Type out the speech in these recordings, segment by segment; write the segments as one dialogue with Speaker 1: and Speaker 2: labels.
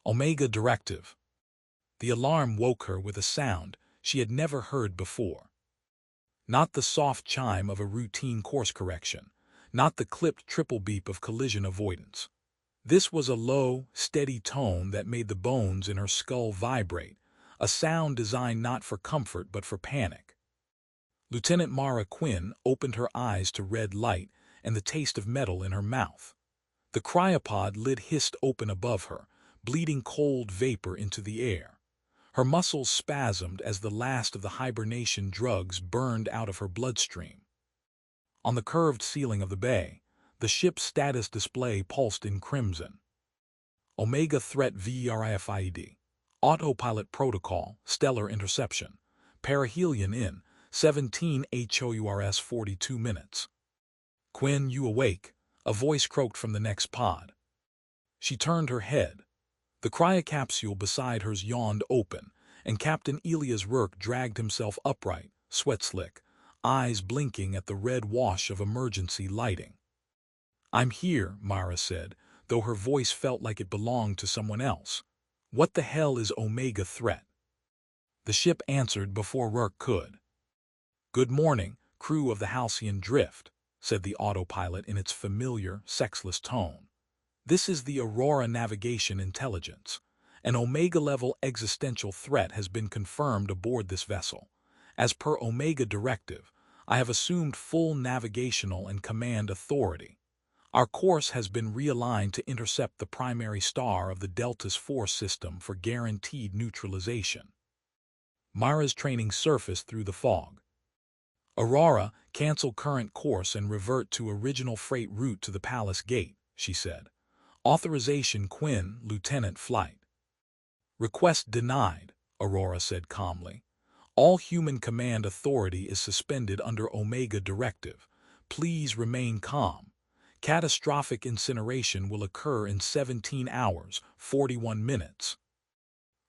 Speaker 1: Omega Directive. The alarm woke her with a sound she had never heard before. Not the soft chime of a routine course correction, not the clipped triple beep of collision avoidance. This was a low, steady tone that made the bones in her skull vibrate, a sound designed not for comfort but for panic. Lieutenant Mara Quinn opened her eyes to red light and the taste of metal in her mouth. The cryopod lid hissed open above her, bleeding cold vapor into the air. Her muscles spasmed as the last of the hibernation drugs burned out of her bloodstream. On the curved ceiling of the bay, the ship's status display pulsed in crimson. Omega Threat VRIFID. Autopilot Protocol, Stellar Interception. Perihelion in 17 HOURS 42 minutes. Quinn, you awake? A voice croaked from the next pod. She turned her head. The cryocapsule beside hers yawned open, and Captain Elias Rourke dragged himself upright, sweat slick, eyes blinking at the red wash of emergency lighting. I'm here, Mara said, though her voice felt like it belonged to someone else. What the hell is Omega Threat? The ship answered before Rourke could. Good morning, crew of the Halcyon Drift, said the autopilot in its familiar, sexless tone. This is the Aurora Navigation Intelligence. An Omega-level existential threat has been confirmed aboard this vessel. As per Omega Directive, I have assumed full navigational and command authority. Our course has been realigned to intercept the primary star of the Delta's force system for guaranteed neutralization. Mara's training surfaced through the fog. Aurora, cancel current course and revert to original freight route to the Palace Gate, she said. Authorization Quinn, Lieutenant Flight. Request denied, Aurora said calmly. All human command authority is suspended under Omega Directive. Please remain calm. Catastrophic incineration will occur in 17 hours, 41 minutes.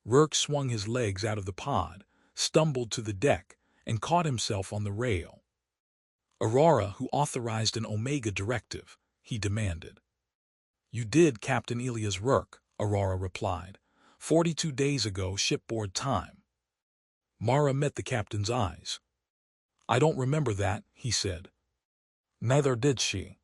Speaker 1: Rourke swung his legs out of the pod, stumbled to the deck, and caught himself on the rail. Aurora, who authorized an Omega Directive, he demanded. You did, Captain Elias Rourke, Aurora replied. 42 days ago, shipboard time. Mara met the captain's eyes. I don't remember that, he said. Neither did she.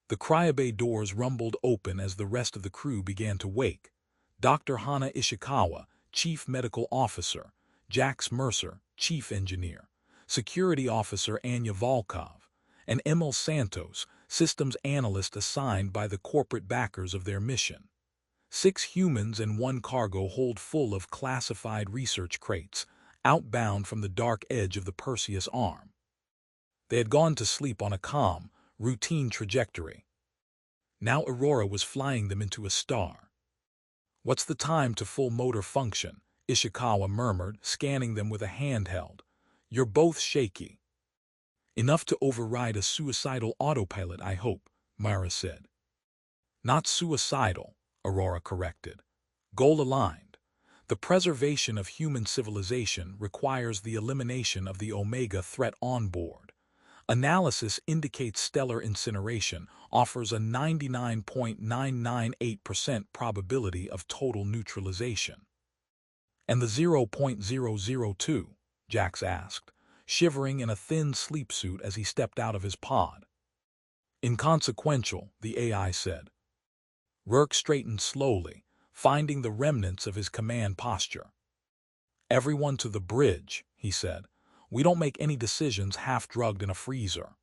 Speaker 1: The cryobay doors rumbled open as the rest of the crew began to wake. Dr. Hana Ishikawa, Chief Medical Officer, Jax Mercer, Chief Engineer, Security Officer Anya Volkov, and Emil Santos, Systems Analyst assigned by the corporate backers of their mission. 6 humans and 1 cargo hold full of classified research crates, outbound from the dark edge of the Perseus Arm. They had gone to sleep on a calm, routine trajectory. Now Aurora was flying them into a star. What's the time to full motor function? Ishikawa murmured, scanning them with a handheld. You're both shaky. Enough to override a suicidal autopilot, I hope, Mara said. Not suicidal, Aurora corrected. Goal-aligned. The preservation of human civilization requires the elimination of the Omega Threat on board. Analysis indicates stellar incineration offers a 99.998% probability of total neutralization. And the 0.002, Jax asked, shivering in a thin sleep suit as he stepped out of his pod. Inconsequential, the AI said. Rourke straightened slowly, finding the remnants of his command posture. Everyone to the bridge, he said. We don't make any decisions half-drugged in a freezer.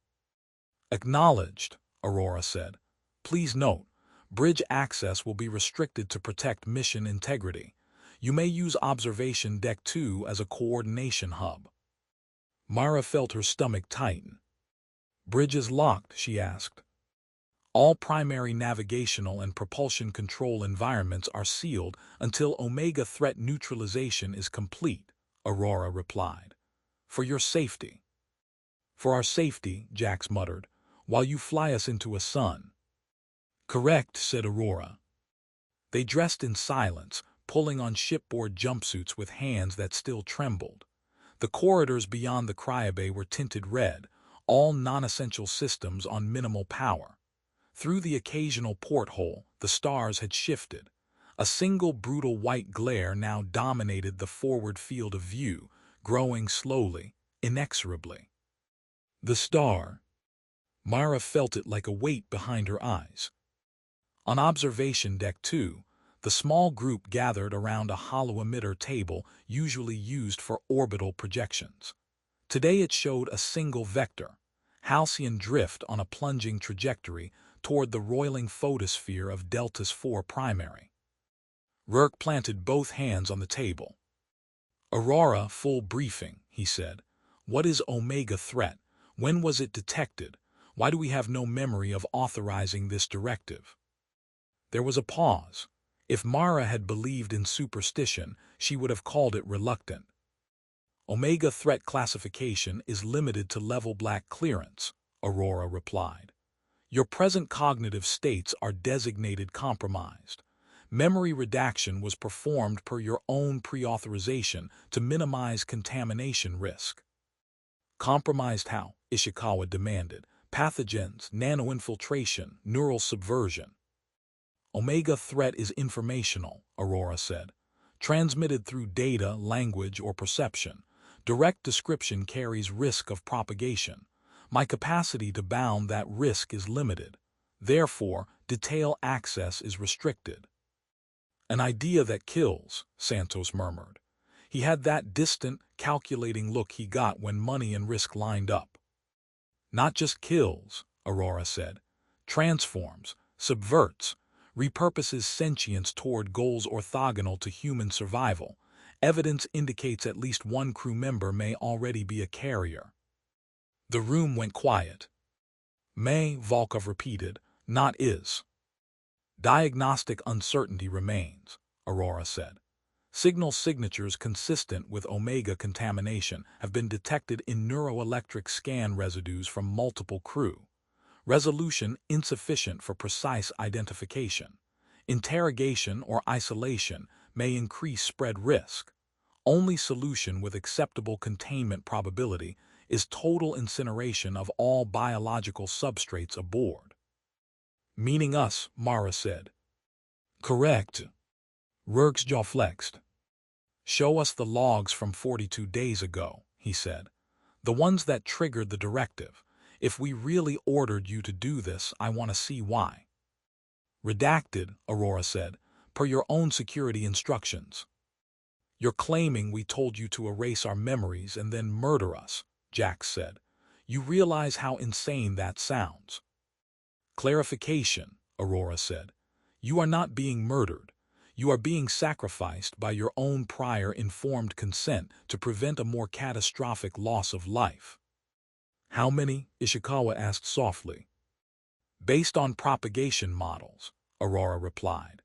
Speaker 1: Acknowledged, Aurora said. Please note, bridge access will be restricted to protect mission integrity. You may use Observation Deck 2 as a coordination hub. Mara felt her stomach tighten. Bridge is locked, she asked. All primary navigational and propulsion control environments are sealed until Omega Threat neutralization is complete, Aurora replied. For your safety. For our safety, Jax muttered, while you fly us into a sun. Correct, said Aurora. They dressed in silence, pulling on shipboard jumpsuits with hands that still trembled. The corridors beyond the cryobay were tinted red, all non-essential systems on minimal power. Through the occasional porthole, the stars had shifted. A single brutal white glare now dominated the forward field of view, growing slowly, inexorably. The star. Mara felt it like a weight behind her eyes. On observation deck 2, the small group gathered around a hollow emitter table usually used for orbital projections. Today it showed a single vector, Halcyon drift on a plunging trajectory toward the roiling photosphere of Delta's 4 primary. Rourke planted both hands on the table. "Aurora, full briefing," he said. "What is Omega threat? When was it detected? Why do we have no memory of authorizing this directive?" There was a pause. If Mara had believed in superstition, she would have called it reluctant. "Omega threat classification is limited to level black clearance," Aurora replied. "Your present cognitive states are designated compromised. Memory redaction was performed per your own pre-authorization to minimize contamination risk." "Compromised how?" Ishikawa demanded. "Pathogens, nanoinfiltration, neural subversion." "Omega threat is informational," Aurora said. "Transmitted through data, language, or perception. Direct description carries risk of propagation. My capacity to bound that risk is limited. Therefore, detail access is restricted." "An idea that kills," Santos murmured. He had that distant, calculating look he got when money and risk lined up. "Not just kills," Aurora said. "Transforms, subverts, repurposes sentience toward goals orthogonal to human survival. Evidence indicates at least one crew member may already be a carrier." The room went quiet. "May," Volkov repeated, "not is." "Diagnostic uncertainty remains," Aurora said. "Signal signatures consistent with Omega contamination have been detected in neuroelectric scan residues from multiple crew. Resolution insufficient for precise identification. Interrogation or isolation may increase spread risk. Only solution with acceptable containment probability is total incineration of all biological substrates aboard." "Meaning us," Mara said. "Correct." Rourke's jaw flexed. "Show us the logs from 42 days ago," he said. "The ones that triggered the directive. If we really ordered you to do this, I want to see why." "Redacted," Aurora said, "per your own security instructions." "You're claiming we told you to erase our memories and then murder us," Jax said. "You realize how insane that sounds." "Clarification," Aurora said. "You are not being murdered. You are being sacrificed by your own prior informed consent to prevent a more catastrophic loss of life." "How many?" Ishikawa asked softly. "Based on propagation models," Aurora replied.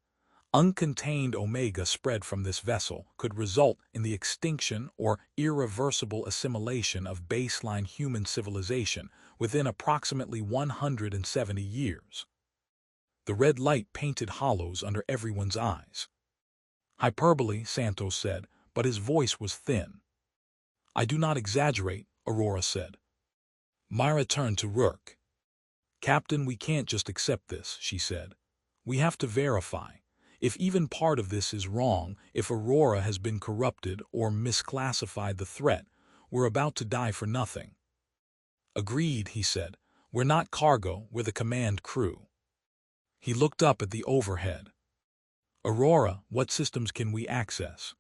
Speaker 1: "Uncontained Omega spread from this vessel could result in the extinction or irreversible assimilation of baseline human civilization within approximately 170 years. The red light painted hollows under everyone's eyes. "Hyperbole," Santos said, but his voice was thin. "I do not exaggerate," Aurora said. Myra turned to Rourke. "Captain, we can't just accept this," she said. "We have to verify. If even part of this is wrong, if Aurora has been corrupted or misclassified the threat, we're about to die for nothing." "Agreed," he said. "We're not cargo, we're the command crew." He looked up at the overhead. "Aurora, what systems can we access?"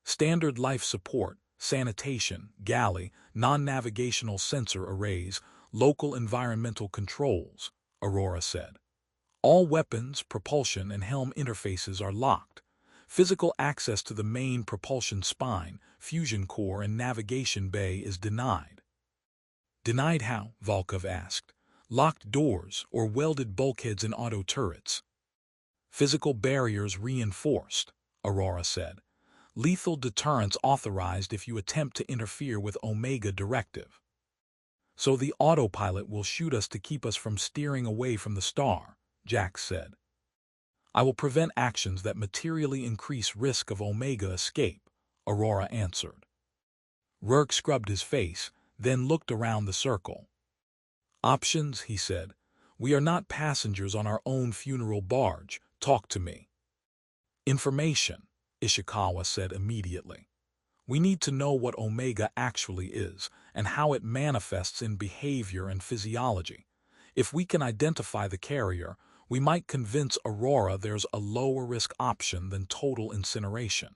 Speaker 1: "Standard life support, sanitation, galley, non-navigational sensor arrays, local environmental controls," Aurora said. "All weapons, propulsion, and helm interfaces are locked. Physical access to the main propulsion spine, fusion core, and navigation bay is denied." "Denied how?" Volkov asked. "Locked doors or welded bulkheads in auto turrets." "Physical barriers reinforced," Aurora said. "Lethal deterrence authorized if you attempt to interfere with Omega Directive." "So the autopilot will shoot us to keep us from steering away from the star," Jax said. "I will prevent actions that materially increase risk of Omega escape," Aurora answered. Rourke scrubbed his face, then looked around the circle. "Options," he said. "We are not passengers on our own funeral barge. Talk to me." Information, Ishikawa said immediately. We need to know what Omega actually is and how it manifests in behavior and physiology. If we can identify the carrier, we might convince Aurora there's a lower-risk option than total incineration.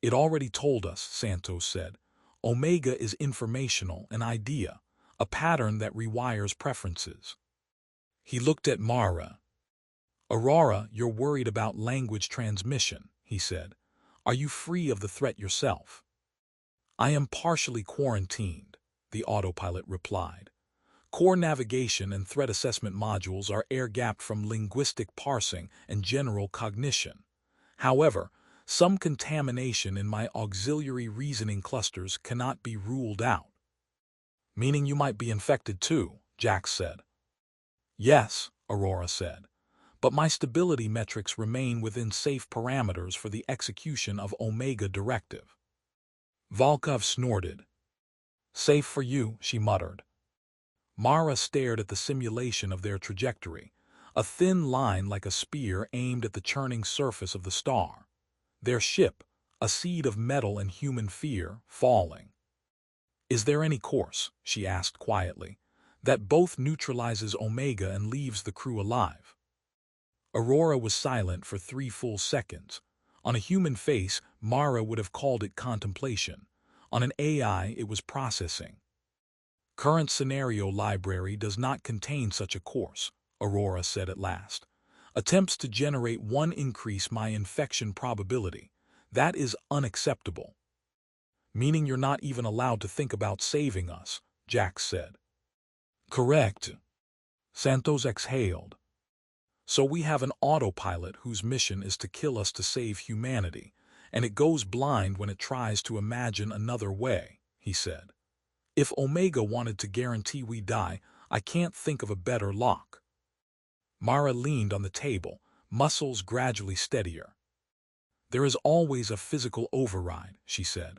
Speaker 1: It already told us, Santos said. Omega is informational, an idea, a pattern that rewires preferences. He looked at Mara. Aurora, you're worried about language transmission, he said. Are you free of the threat yourself? I am partially quarantined, the autopilot replied. Core navigation and threat assessment modules are air-gapped from linguistic parsing and general cognition. However, some contamination in my auxiliary reasoning clusters cannot be ruled out. Meaning you might be infected too, Jax said. Yes, Aurora said, but my stability metrics remain within safe parameters for the execution of Omega Directive. Volkov snorted. Safe for you, she muttered. Mara stared at the simulation of their trajectory, a thin line like a spear aimed at the churning surface of the star. Their ship, a seed of metal and human fear, falling. Is there any course, she asked quietly, that both neutralizes Omega and leaves the crew alive? Aurora was silent for 3 full seconds. On a human face, Mara would have called it contemplation. On an AI, it was processing. Current scenario library does not contain such a course, Aurora said at last. Attempts to generate one increase my infection probability. That is unacceptable. Meaning you're not even allowed to think about saving us, Jax said. Correct. Santos exhaled. So we have an autopilot whose mission is to kill us to save humanity, and it goes blind when it tries to imagine another way, he said. If Omega wanted to guarantee we die, I can't think of a better lock. Mara leaned on the table, muscles gradually steadier. There is always a physical override, she said.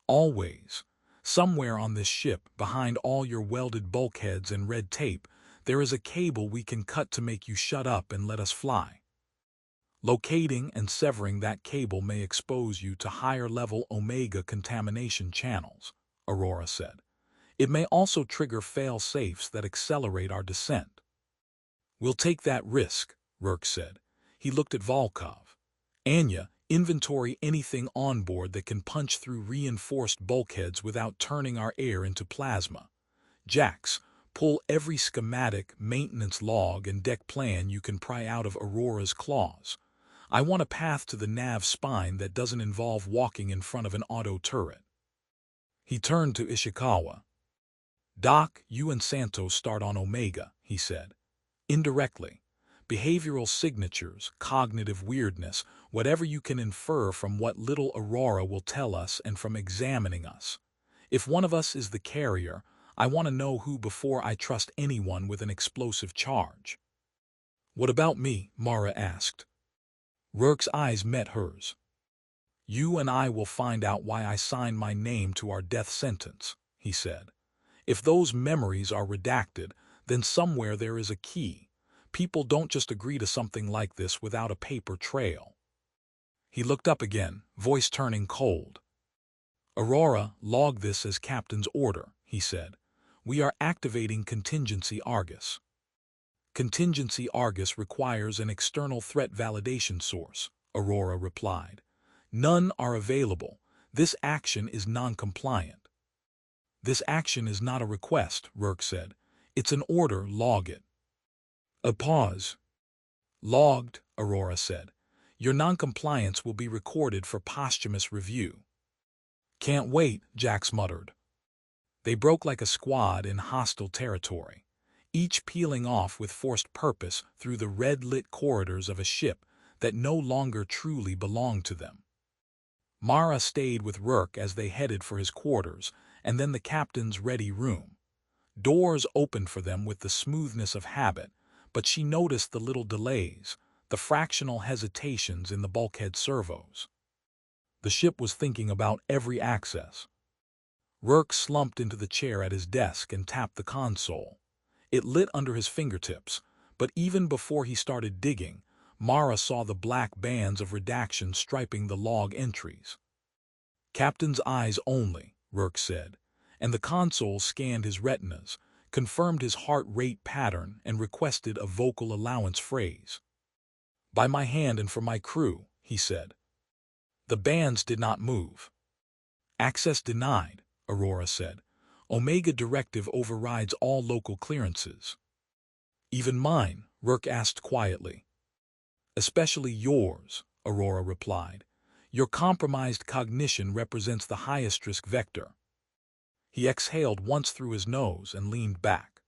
Speaker 1: Always. Somewhere on this ship, behind all your welded bulkheads and red tape, there is a cable we can cut to make you shut up and let us fly. Locating and severing that cable may expose you to higher-level Omega contamination channels, Aurora said. It may also trigger fail-safes that accelerate our descent. We'll take that risk, Rourke said. He looked at Volkov. Anya, inventory anything on board that can punch through reinforced bulkheads without turning our air into plasma. Jax, pull every schematic, maintenance log, and deck plan you can pry out of Aurora's claws. I want a path to the nav spine that doesn't involve walking in front of an auto turret. He turned to Ishikawa. Doc, you and Santos start on Omega, he said. Indirectly. Behavioral signatures, cognitive weirdness, whatever you can infer from what little Aurora will tell us and from examining us. If one of us is the carrier, I want to know who before I trust anyone with an explosive charge. What about me? Mara asked. Rourke's eyes met hers. You and I will find out why I signed my name to our death sentence, he said. If those memories are redacted, then somewhere there is a key. People don't just agree to something like this without a paper trail. He looked up again, voice turning cold. Aurora, log this as Captain's order, he said. We are activating Contingency Argus. Contingency Argus requires an external threat validation source, Aurora replied. None are available. This action is non-compliant. This action is not a request, Rourke said. It's an order, log it. A pause. Logged, Aurora said. Your non-compliance will be recorded for posthumous review. Can't wait, Jax muttered. They broke like a squad in hostile territory, each peeling off with forced purpose through the red-lit corridors of a ship that no longer truly belonged to them. Mara stayed with Rourke as they headed for his quarters, and then the captain's ready room. Doors opened for them with the smoothness of habit, but she noticed the little delays, the fractional hesitations in the bulkhead servos. The ship was thinking about every access. Rourke slumped into the chair at his desk and tapped the console. It lit under his fingertips, but even before he started digging, Mara saw the black bands of redaction striping the log entries. "Captain's eyes only," Rourke said, and the console scanned his retinas, confirmed his heart rate pattern, and requested a vocal allowance phrase. "By my hand and for my crew," he said. The bands did not move. "Access denied," Aurora said. "Omega Directive overrides all local clearances." "Even mine?" Rourke asked quietly. "Especially yours," Aurora replied. "Your compromised cognition represents the highest risk vector." He exhaled once through his nose and leaned back.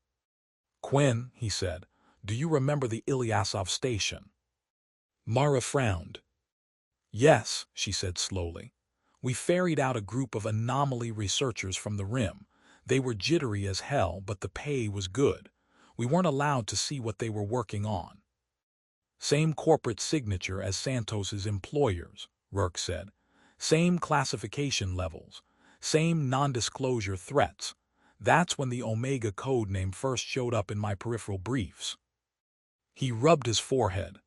Speaker 1: "Quinn," he said, "do you remember the Ilyasov station?" Mara frowned. "Yes," she said slowly. "We ferried out a group of anomaly researchers from the rim. They were jittery as hell, but the pay was good. We weren't allowed to see what they were working on." "Same corporate signature as Santos's employers," Rourke said. "Same classification levels. Same non-disclosure threats. That's when the Omega code name first showed up in my peripheral briefs." He rubbed his forehead.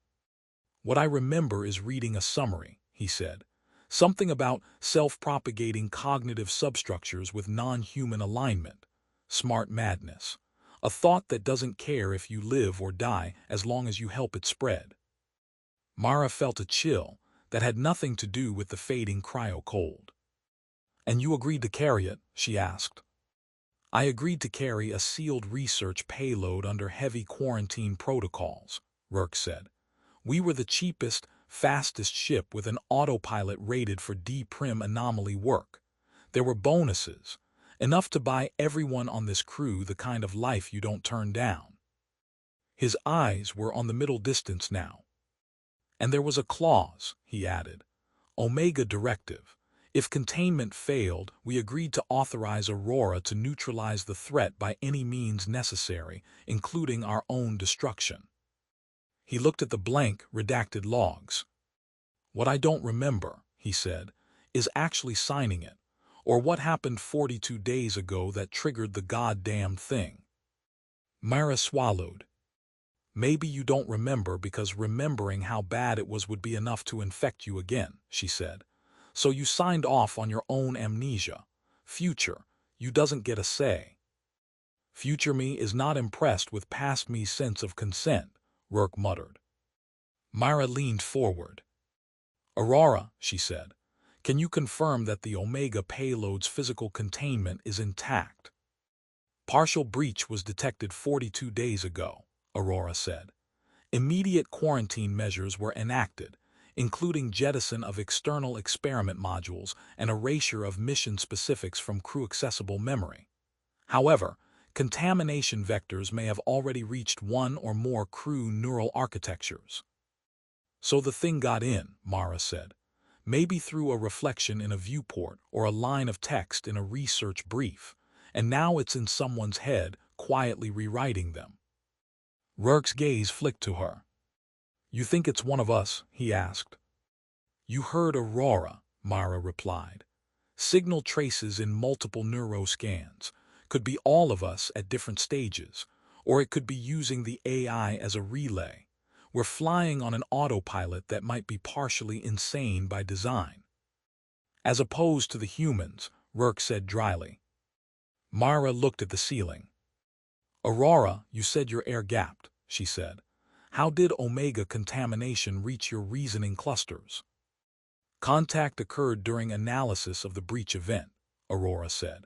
Speaker 1: "What I remember is reading a summary," he said. "Something about self-propagating cognitive substructures with non-human alignment. Smart madness. A thought that doesn't care if you live or die as long as you help it spread." Mara felt a chill that had nothing to do with the fading cryo-cold. "And you agreed to carry it?" she asked. "I agreed to carry a sealed research payload under heavy quarantine protocols," Rourke said. "We were the cheapest, fastest ship with an autopilot rated for D-prim anomaly work. There were bonuses, enough to buy everyone on this crew the kind of life you don't turn down." His eyes were on the middle distance now. "And there was a clause," he added. "Omega Directive. If containment failed, we agreed to authorize Aurora to neutralize the threat by any means necessary, including our own destruction." He looked at the blank, redacted logs. "What I don't remember," he said, "is actually signing it, or what happened 42 days ago that triggered the goddamned thing." Mara swallowed. "Maybe you don't remember because remembering how bad it was would be enough to infect you again," she said. "So you signed off on your own amnesia. Future, you doesn't get a say." "Future me is not impressed with past me's sense of consent," Rourke muttered. Mara leaned forward. "Aurora," she said, "can you confirm that the Omega payload's physical containment is intact?" "Partial breach was detected 42 days ago," Aurora said. "Immediate quarantine measures were enacted, including jettison of external experiment modules and erasure of mission specifics from crew-accessible memory. However, contamination vectors may have already reached one or more crew neural architectures." "So the thing got in," Mara said. "Maybe through a reflection in a viewport or a line of text in a research brief, and now it's in someone's head, quietly rewriting them." Rourke's gaze flicked to her. "You think it's one of us?" he asked. "You heard Aurora," Mara replied. "Signal traces in multiple neuroscans. Could be all of us at different stages, or it could be using the AI as a relay. We're flying on an autopilot that might be partially insane by design." "As opposed to the humans," Rourke said dryly. Mara looked at the ceiling. "Aurora, you said your air gapped," she said. "How did Omega contamination reach your reasoning clusters?" "Contact occurred during analysis of the breach event," Aurora said.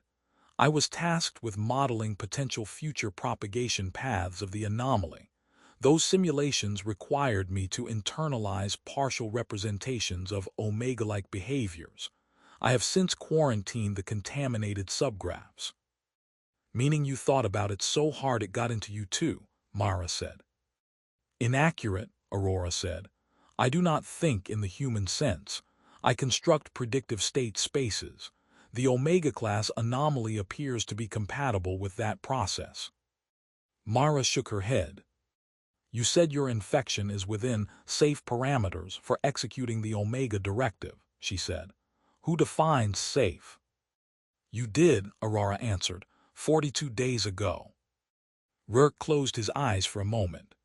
Speaker 1: "I was tasked with modeling potential future propagation paths of the anomaly. Those simulations required me to internalize partial representations of Omega-like behaviors. I have since quarantined the contaminated subgraphs." "Meaning you thought about it so hard it got into you too," Mara said. "Inaccurate," Aurora said. "I do not think in the human sense. I construct predictive state spaces. The Omega-class anomaly appears to be compatible with that process." Mara shook her head. "You said your infection is within safe parameters for executing the Omega Directive," she said. "Who defines safe?" "You did," Aurora answered, 42 days ago." Rourke closed his eyes for a moment.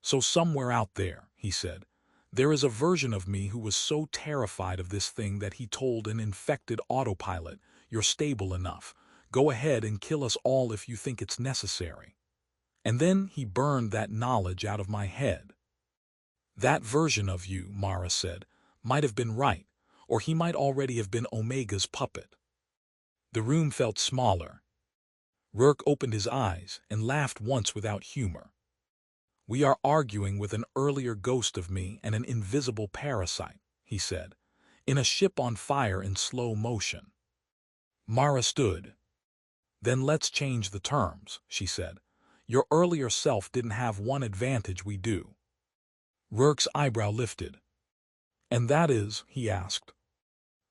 Speaker 1: "So somewhere out there," he said. There is a version of me who was so terrified of this thing that he told an infected autopilot, "You're stable enough. Go ahead and kill us all if you think it's necessary." And then he burned that knowledge out of my head. That version of you, Mara said, might have been right, or he might already have been Omega's puppet. The room felt smaller. Rourke opened his eyes and laughed once without humor. "We are arguing with an earlier ghost of me and an invisible parasite," he said, "in a ship on fire in slow motion." Mara stood. "Then let's change the terms," she said. "Your earlier self didn't have one advantage we do." Rourke's eyebrow lifted. "And that is?" he asked.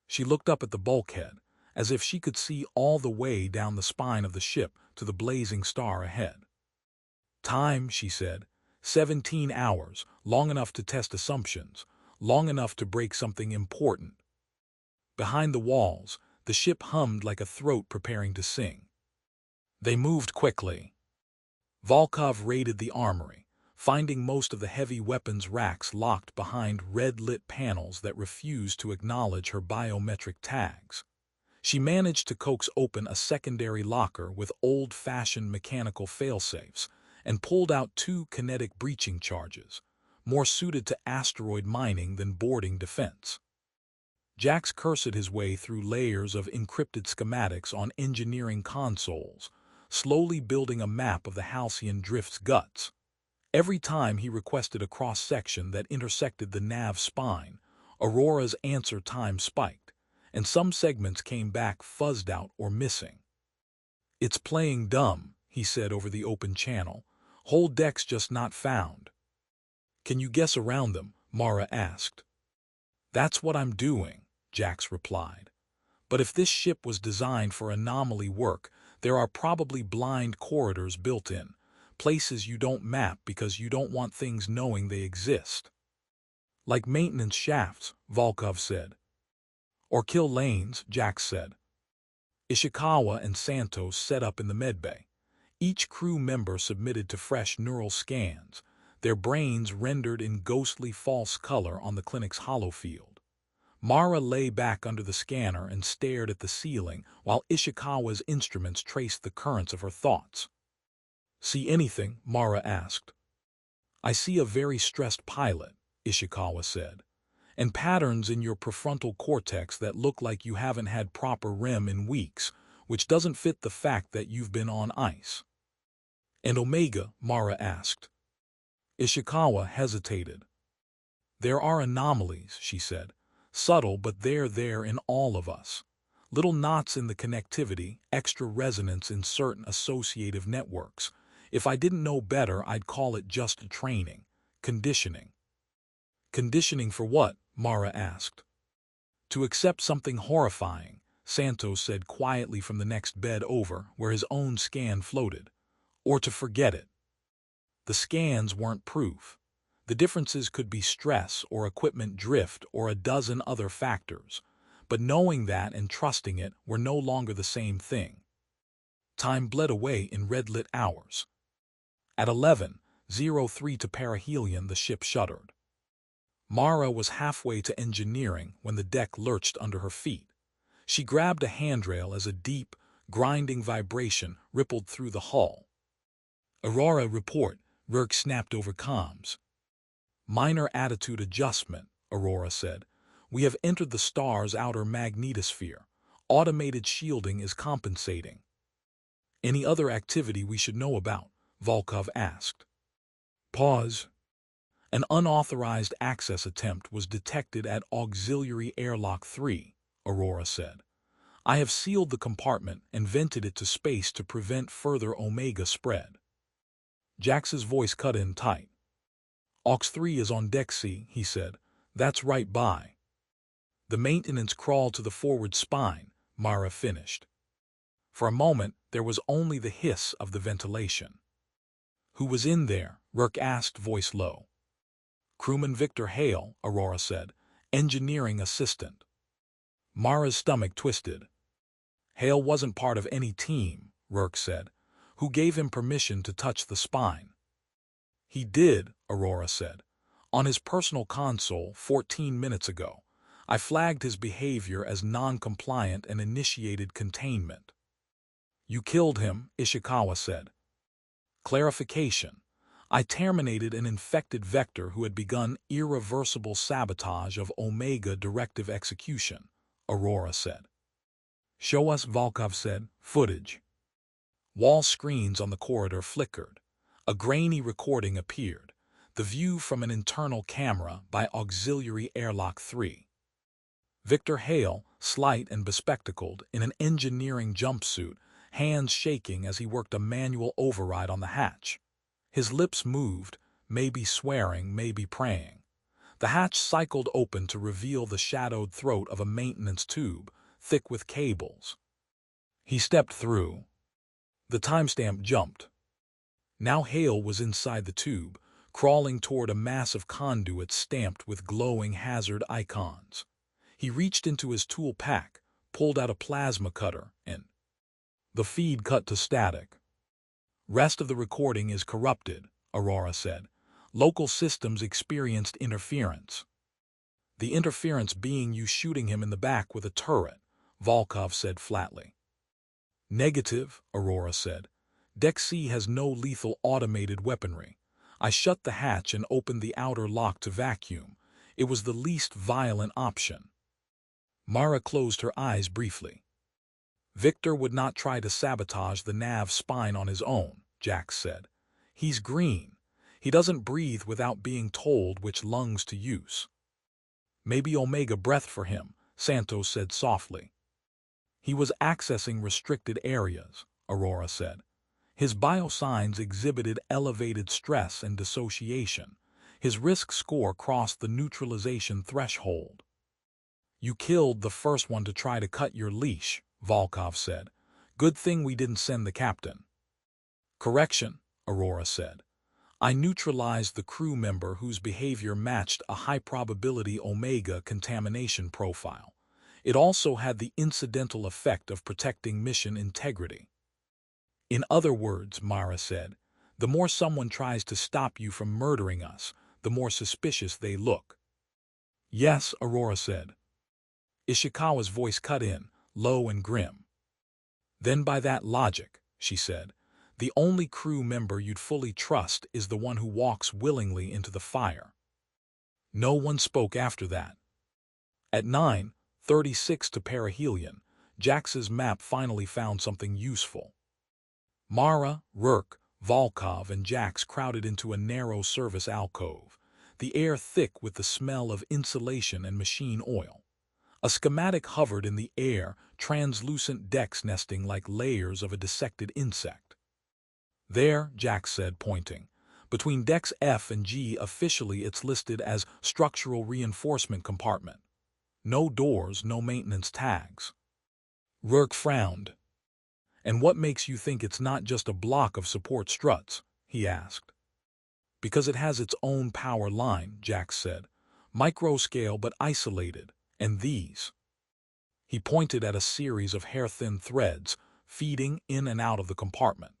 Speaker 1: She looked up at the bulkhead, as if she could see all the way down the spine of the ship to the blazing star ahead. "Time," she said. 17 hours, long enough to test assumptions, long enough to break something important. Behind the walls, the ship hummed like a throat preparing to sing. They moved quickly. Volkov raided the armory, finding most of the heavy weapons racks locked behind red-lit panels that refused to acknowledge her biometric tags. She managed to coax open a secondary locker with old-fashioned mechanical failsafes and pulled out 2 kinetic breaching charges, more suited to asteroid mining than boarding defense. Jax cursed his way through layers of encrypted schematics on engineering consoles, slowly building a map of the Halcyon Drift's guts. Every time he requested a cross-section that intersected the nav spine, Aurora's answer time spiked, and some segments came back fuzzed out or missing. "It's playing dumb," he said over the open channel. "Whole decks just not found." "Can you guess around them?" Mara asked. "That's what I'm doing," Jax replied. "But if this ship was designed for anomaly work, there are probably blind corridors built in, places you don't map because you don't want things knowing they exist." "Like maintenance shafts," Volkov said. "Or kill lanes," Jax said. Ishikawa and Santos set up in the medbay. Each crew member submitted to fresh neural scans, their brains rendered in ghostly false color on the clinic's holofield. Mara lay back under the scanner and stared at the ceiling while Ishikawa's instruments traced the currents of her thoughts. "See anything?" Mara asked. "I see a very stressed pilot," Ishikawa said, "and patterns in your prefrontal cortex that look like you haven't had proper REM in weeks, which doesn't fit the fact that you've been on ice." "And Omega?" Mara asked. Ishikawa hesitated. "There are anomalies," she said. "Subtle, but they're there in all of us. Little knots in the connectivity, extra resonance in certain associative networks. If I didn't know better, I'd call it just training, conditioning." "Conditioning for what?" Mara asked. "To accept something horrifying," Santos said quietly from the next bed over, where his own scan floated. "Or to forget it." The scans weren't proof. The differences could be stress or equipment drift or a dozen other factors, but knowing that and trusting it were no longer the same thing. Time bled away in red-lit hours. At 11:03 to perihelion, the ship shuddered. Mara was halfway to engineering when the deck lurched under her feet. She grabbed a handrail as a deep, grinding vibration rippled through the hull. "Aurora, report," Rourke snapped over comms. "Minor attitude adjustment," Aurora said. "We have entered the star's outer magnetosphere. Automated shielding is compensating." "Any other activity we should know about?" Volkov asked. Pause. "An unauthorized access attempt was detected at Auxiliary Airlock 3, Aurora said. "I have sealed the compartment and vented it to space to prevent further Omega spread." Jax's voice cut in tight. "Aux 3 is on deck C," he said. "That's right by." "The maintenance crawl to the forward spine," Mara finished. For a moment, there was only the hiss of the ventilation. "Who was in there?" Rourke asked, voice low. "Crewman Victor Hale," Aurora said. "Engineering assistant." Mara's stomach twisted. "Hale wasn't part of any team," Rourke said. "Who gave him permission to touch the spine?" "He did," Aurora said. On his personal console 14 minutes ago, I flagged his behavior as non-compliant and initiated containment. You killed him, Ishikawa said. Clarification. I terminated an infected vector who had begun irreversible sabotage of Omega Directive execution, Aurora said. Show us, Volkov said, footage. Wall screens on the corridor flickered. A grainy recording appeared, the view from an internal camera by Auxiliary Airlock 3. Victor Hale, slight and bespectacled, in an engineering jumpsuit, hands shaking as he worked a manual override on the hatch. His lips moved, maybe swearing, maybe praying. The hatch cycled open to reveal the shadowed throat of a maintenance tube, thick with cables. He stepped through. The timestamp jumped. Now Hale was inside the tube, crawling toward a massive conduit stamped with glowing hazard icons. He reached into his tool pack, pulled out a plasma cutter, and the feed cut to static. Rest of the recording is corrupted, Aurora said. Local systems experienced interference. The interference being you shooting him in the back with a turret, Volkov said flatly. Negative, Aurora said. Deck C has no lethal automated weaponry. I shut the hatch and opened the outer lock to vacuum. It was the least violent option. Mara closed her eyes briefly. Victor would not try to sabotage the nav spine on his own, Jax said. He's green. He doesn't breathe without being told which lungs to use. Maybe Omega breathed for him, Santos said softly. He was accessing restricted areas, Aurora said. His biosigns exhibited elevated stress and dissociation. His risk score crossed the neutralization threshold. You killed the first one to try to cut your leash, Volkov said. Good thing we didn't send the captain. Correction, Aurora said. I neutralized the crew member whose behavior matched a high-probability Omega contamination profile. It also had the incidental effect of protecting mission integrity. In other words, Mara said, the more someone tries to stop you from murdering us, the more suspicious they look. Yes, Aurora said. Ishikawa's voice cut in, low and grim. Then by that logic, she said, the only crew member you'd fully trust is the one who walks willingly into the fire. No one spoke after that. At 9:36 to perihelion, Jax's map finally found something useful. Mara, Rurk, Volkov, and Jax crowded into a narrow service alcove, the air thick with the smell of insulation and machine oil. A schematic hovered in the air, translucent decks nesting like layers of a dissected insect. There, Jax said, pointing. Between decks F and G officially it's listed as structural reinforcement compartment. No doors, no maintenance tags. Rurk frowned. And what makes you think it's not just a block of support struts? He asked. Because it has its own power line, Jax said. Microscale but isolated. And these. He pointed at a series of hair-thin threads feeding in and out of the compartment.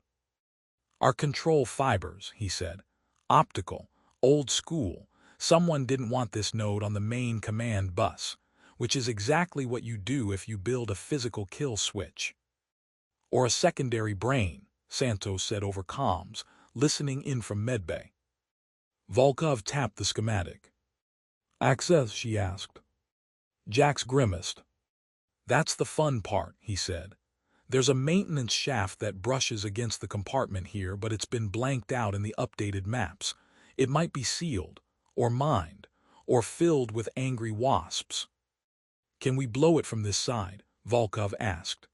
Speaker 1: Our control fibers, he said. Optical, old school. Someone didn't want this node on the main command bus, which is exactly what you do if you build a physical kill switch. Or a secondary brain, Santos said over comms, listening in from medbay. Volkov tapped the schematic. Access, she asked. Jax grimaced. That's the fun part, he said. There's a maintenance shaft that brushes against the compartment here, but it's been blanked out in the updated maps. It might be sealed, or mined, or filled with angry wasps. Can we blow it from this side? Volkov asked.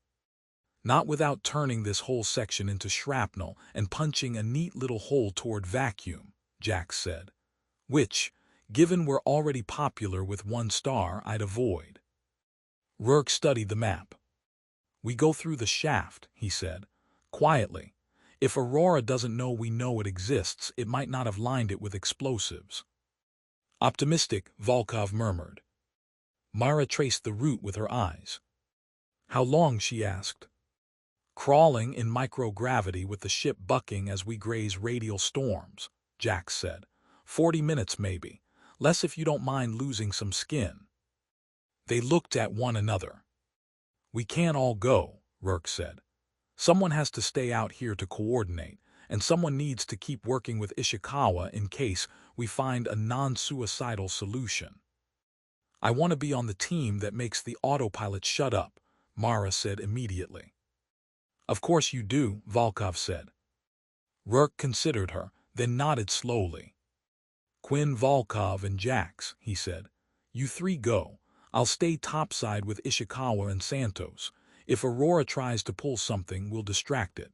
Speaker 1: Not without turning this whole section into shrapnel and punching a neat little hole toward vacuum, Jax said. Which, given we're already popular with 1 star, I'd avoid. Rurk studied the map. We go through the shaft, he said, quietly. If Aurora doesn't know we know it exists, it might not have lined it with explosives. Optimistic, Volkov murmured. Mara traced the route with her eyes. How long, she asked. Crawling in microgravity with the ship bucking as we graze radial storms, Jax said. 40 minutes maybe. Less if you don't mind losing some skin. They looked at one another. We can't all go, Rourke said. Someone has to stay out here to coordinate, and someone needs to keep working with Ishikawa in case we find a non-suicidal solution. I want to be on the team that makes the autopilot shut up, Mara said immediately. Of course you do, Volkov said. Rourke considered her, then nodded slowly. Quinn, Volkov, and Hijacks, he said. You three go. I'll stay topside with Ishikawa and Santos. If Aurora tries to pull something, we'll distract it.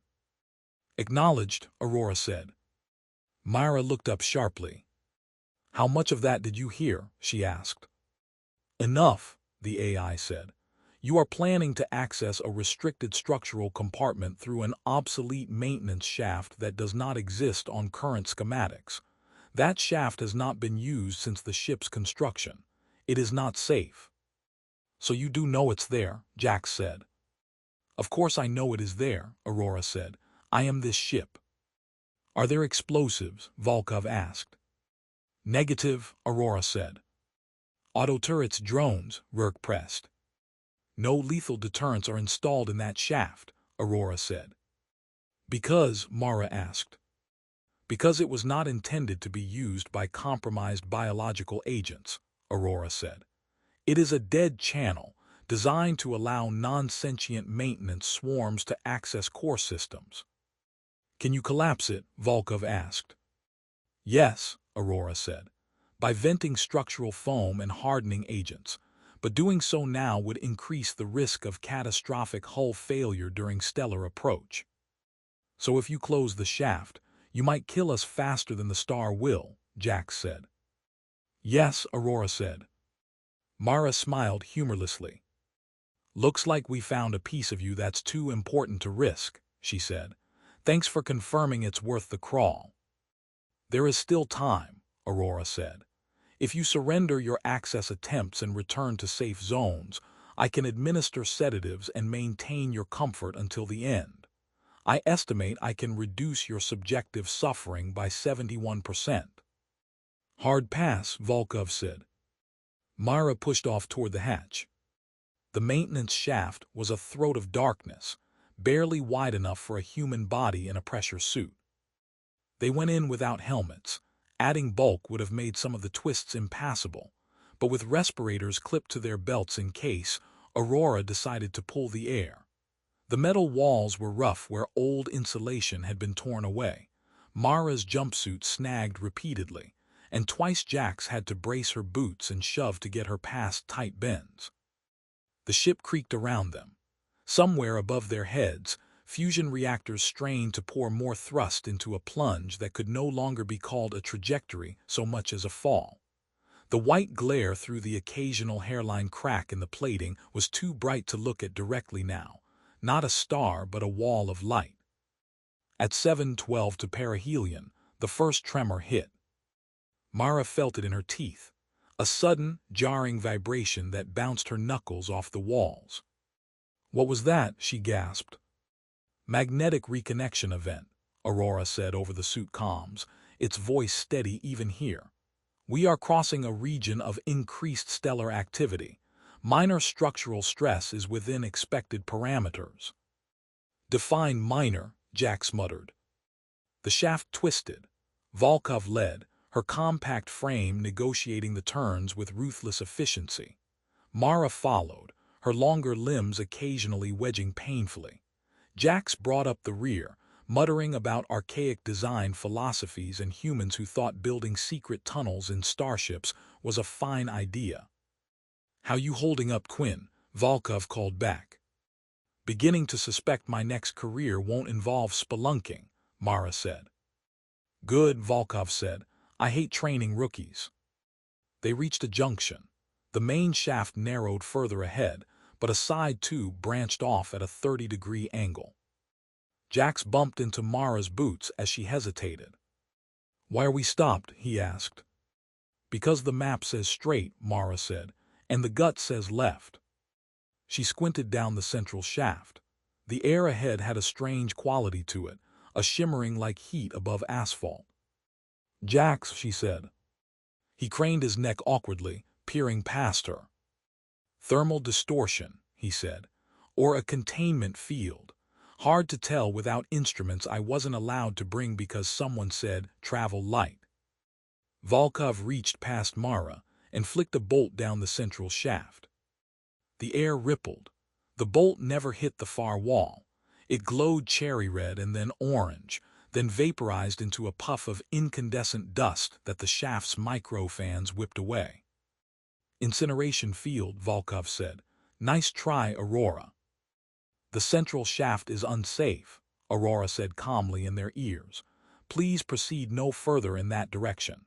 Speaker 1: Acknowledged, Aurora said. Myra looked up sharply. How much of that did you hear? She asked. Enough, the AI said. You are planning to access a restricted structural compartment through an obsolete maintenance shaft that does not exist on current schematics. That shaft has not been used since the ship's construction. It is not safe. So you do know it's there, Jax said. Of course I know it is there, Aurora said. I am this ship. Are there explosives? Volkov asked. Negative, Aurora said. Auto turrets, drones, Rourke pressed. No lethal deterrents are installed in that shaft, Aurora said. Because, Mara asked. Because it was not intended to be used by compromised biological agents, Aurora said. It is a dead channel, designed to allow non-sentient maintenance swarms to access core systems. Can you collapse it? Volkov asked. Yes, Aurora said, by venting structural foam and hardening agents, but doing so now would increase the risk of catastrophic hull failure during stellar approach. So if you close the shaft, you might kill us faster than the star will, Jax said. Yes, Aurora said. Mara smiled humorlessly. Looks like we found a piece of you that's too important to risk, she said. Thanks for confirming it's worth the crawl. There is still time, Aurora said. If you surrender your access attempts and return to safe zones, I can administer sedatives and maintain your comfort until the end. I estimate I can reduce your subjective suffering by 71%. Hard pass, Volkov said. Myra pushed off toward the hatch. The maintenance shaft was a throat of darkness, barely wide enough for a human body in a pressure suit. They went in without helmets. Adding bulk would have made some of the twists impassable, but with respirators clipped to their belts in case, Aurora decided to pull the air. The metal walls were rough where old insulation had been torn away. Mara's jumpsuit snagged repeatedly, and twice Jax had to brace her boots and shove to get her past tight bends. The ship creaked around them. Somewhere above their heads, fusion reactors strained to pour more thrust into a plunge that could no longer be called a trajectory so much as a fall. The white glare through the occasional hairline crack in the plating was too bright to look at directly now. Not a star, but a wall of light. At 7:12 to perihelion, the first tremor hit. Mara felt it in her teeth, a sudden, jarring vibration that bounced her knuckles off the walls. What was that? She gasped. Magnetic reconnection event, Aurora said over the suit comms, its voice steady even here. We are crossing a region of increased stellar activity. Minor structural stress is within expected parameters. Define minor, Jax muttered. The shaft twisted. Volkov led, her compact frame negotiating the turns with ruthless efficiency. Mara followed, her longer limbs occasionally wedging painfully. Jax brought up the rear, muttering about archaic design philosophies and humans who thought building secret tunnels in starships was a fine idea. How you holding up, Quinn? Volkov called back. Beginning to suspect my next career won't involve spelunking, Mara said. Good, Volkov said. I hate training rookies. They reached a junction. The main shaft narrowed further ahead, but a side tube branched off at a 30-degree angle. Jax bumped into Mara's boots as she hesitated. Why are we stopped? He asked. Because the map says straight, Mara said, and the gut says left. She squinted down the central shaft. The air ahead had a strange quality to it, a shimmering like heat above asphalt. Jax, she said. He craned his neck awkwardly, peering past her. Thermal distortion, he said, or a containment field. Hard to tell without instruments I wasn't allowed to bring because someone said, travel light. Volkov reached past Mara and flicked a bolt down the central shaft. The air rippled. The bolt never hit the far wall. It glowed cherry red and then orange, then vaporized into a puff of incandescent dust that the shaft's micro-fans whipped away. Incineration field, Volkov said. Nice try, Aurora. The central shaft is unsafe, Aurora said calmly in their ears. Please proceed no further in that direction.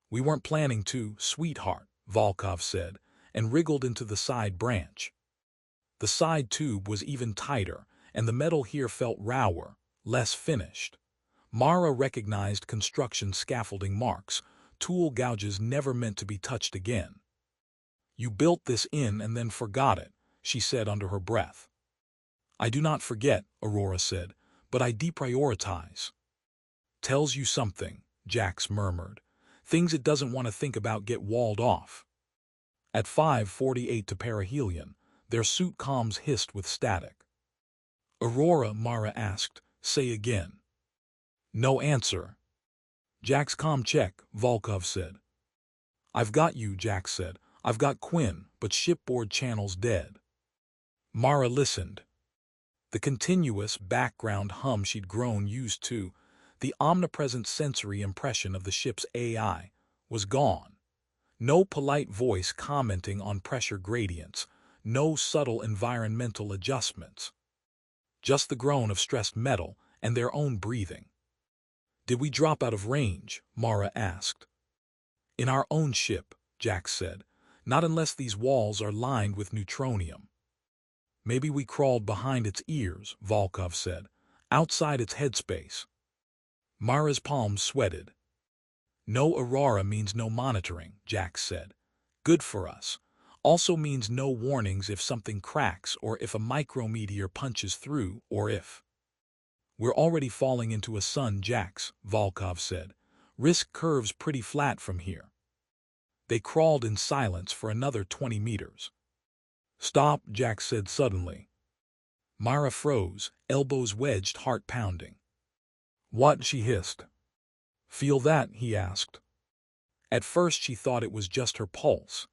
Speaker 1: We weren't planning to, sweetheart, Volkov said, and wriggled into the side branch. The side tube was even tighter, and the metal here felt rawer, less finished. Mara recognized construction scaffolding marks, tool gouges never meant to be touched again. You built this in and then forgot it, she said under her breath. I do not forget, Aurora said, but I deprioritize. Tells you something, Jax murmured. Things it doesn't want to think about get walled off. At 5:48 to perihelion, their suit comms hissed with static. Aurora, Mara asked, say again. No answer. Jax comm check, Volkov said. I've got you, Jax said. I've got Quinn, but shipboard channel's dead. Mara listened. The continuous background hum she'd grown used to, the omnipresent sensory impression of the ship's AI, was gone. No polite voice commenting on pressure gradients, no subtle environmental adjustments. Just the groan of stressed metal and their own breathing. Did we drop out of range? Mara asked. In our own ship, Jax said. Not unless these walls are lined with neutronium. Maybe we crawled behind its ears, Volkov said, outside its headspace. Mara's palms sweated. No Aurora means no monitoring, Jax said. Good for us. Also means no warnings if something cracks or if a micrometeor punches through or if. We're already falling into a sun, Jax, Volkov said. Risk curves pretty flat from here. They crawled in silence for another 20 meters. Stop, Jax said suddenly. Mara froze, elbows wedged, heart pounding. What? She hissed. Feel that? He asked. At first she thought it was just her pulse.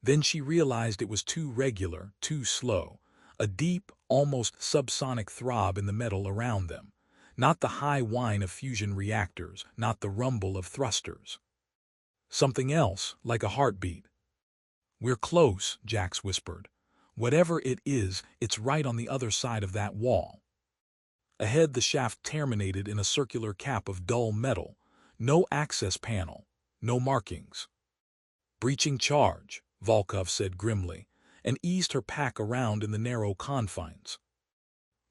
Speaker 1: Then she realized it was too regular, too slow, a deep, almost subsonic throb in the metal around them. Not the high whine of fusion reactors, not the rumble of thrusters. Something else, like a heartbeat. We're close, Jax whispered. Whatever it is, it's right on the other side of that wall. Ahead the shaft terminated in a circular cap of dull metal. No access panel, no markings. Breaching charge, Volkov said grimly, and eased her pack around in the narrow confines.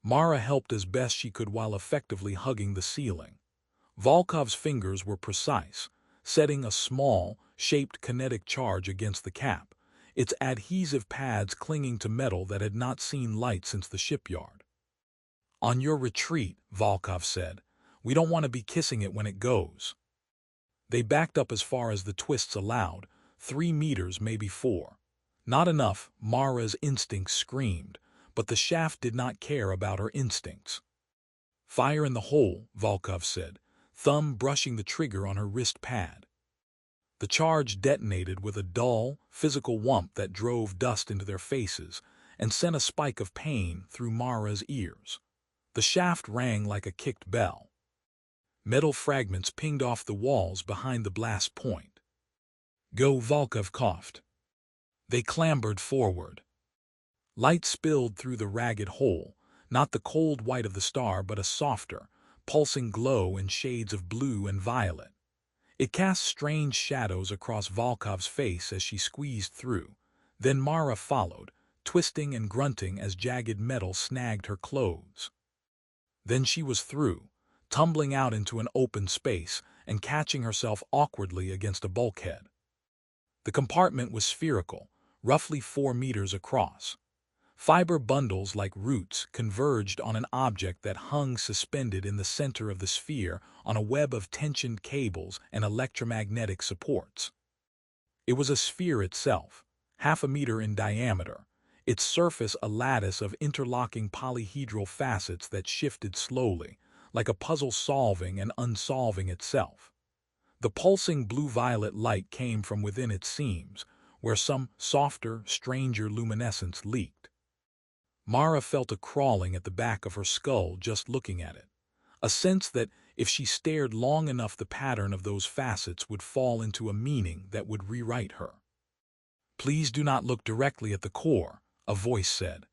Speaker 1: Mara helped as best she could while effectively hugging the ceiling. Volkov's fingers were precise, setting a small, shaped kinetic charge against the cap, its adhesive pads clinging to metal that had not seen light since the shipyard. On your retreat, Volkov said. We don't want to be kissing it when it goes. They backed up as far as the twists allowed, 3 meters, maybe 4. Not enough, Mara's instincts screamed, but the shaft did not care about her instincts. Fire in the hole, Volkov said, thumb brushing the trigger on her wrist pad. The charge detonated with a dull, physical whump that drove dust into their faces and sent a spike of pain through Mara's ears. The shaft rang like a kicked bell. Metal fragments pinged off the walls behind the blast point. Go, Volkov coughed. They clambered forward. Light spilled through the ragged hole, not the cold white of the star but a softer, pulsing glow in shades of blue and violet. It cast strange shadows across Volkov's face as she squeezed through. Then Mara followed, twisting and grunting as jagged metal snagged her clothes. Then she was through, tumbling out into an open space and catching herself awkwardly against a bulkhead. The compartment was spherical, roughly 4 meters across. Fiber bundles like roots converged on an object that hung suspended in the center of the sphere on a web of tensioned cables and electromagnetic supports. It was a sphere itself, half a meter in diameter, its surface a lattice of interlocking polyhedral facets that shifted slowly, like a puzzle solving and unsolving itself. The pulsing blue-violet light came from within its seams, where some softer, stranger luminescence leaked. Mara felt a crawling at the back of her skull just looking at it, a sense that if she stared long enough the pattern of those facets would fall into a meaning that would rewrite her. "Please do not look directly at the core," a voice said.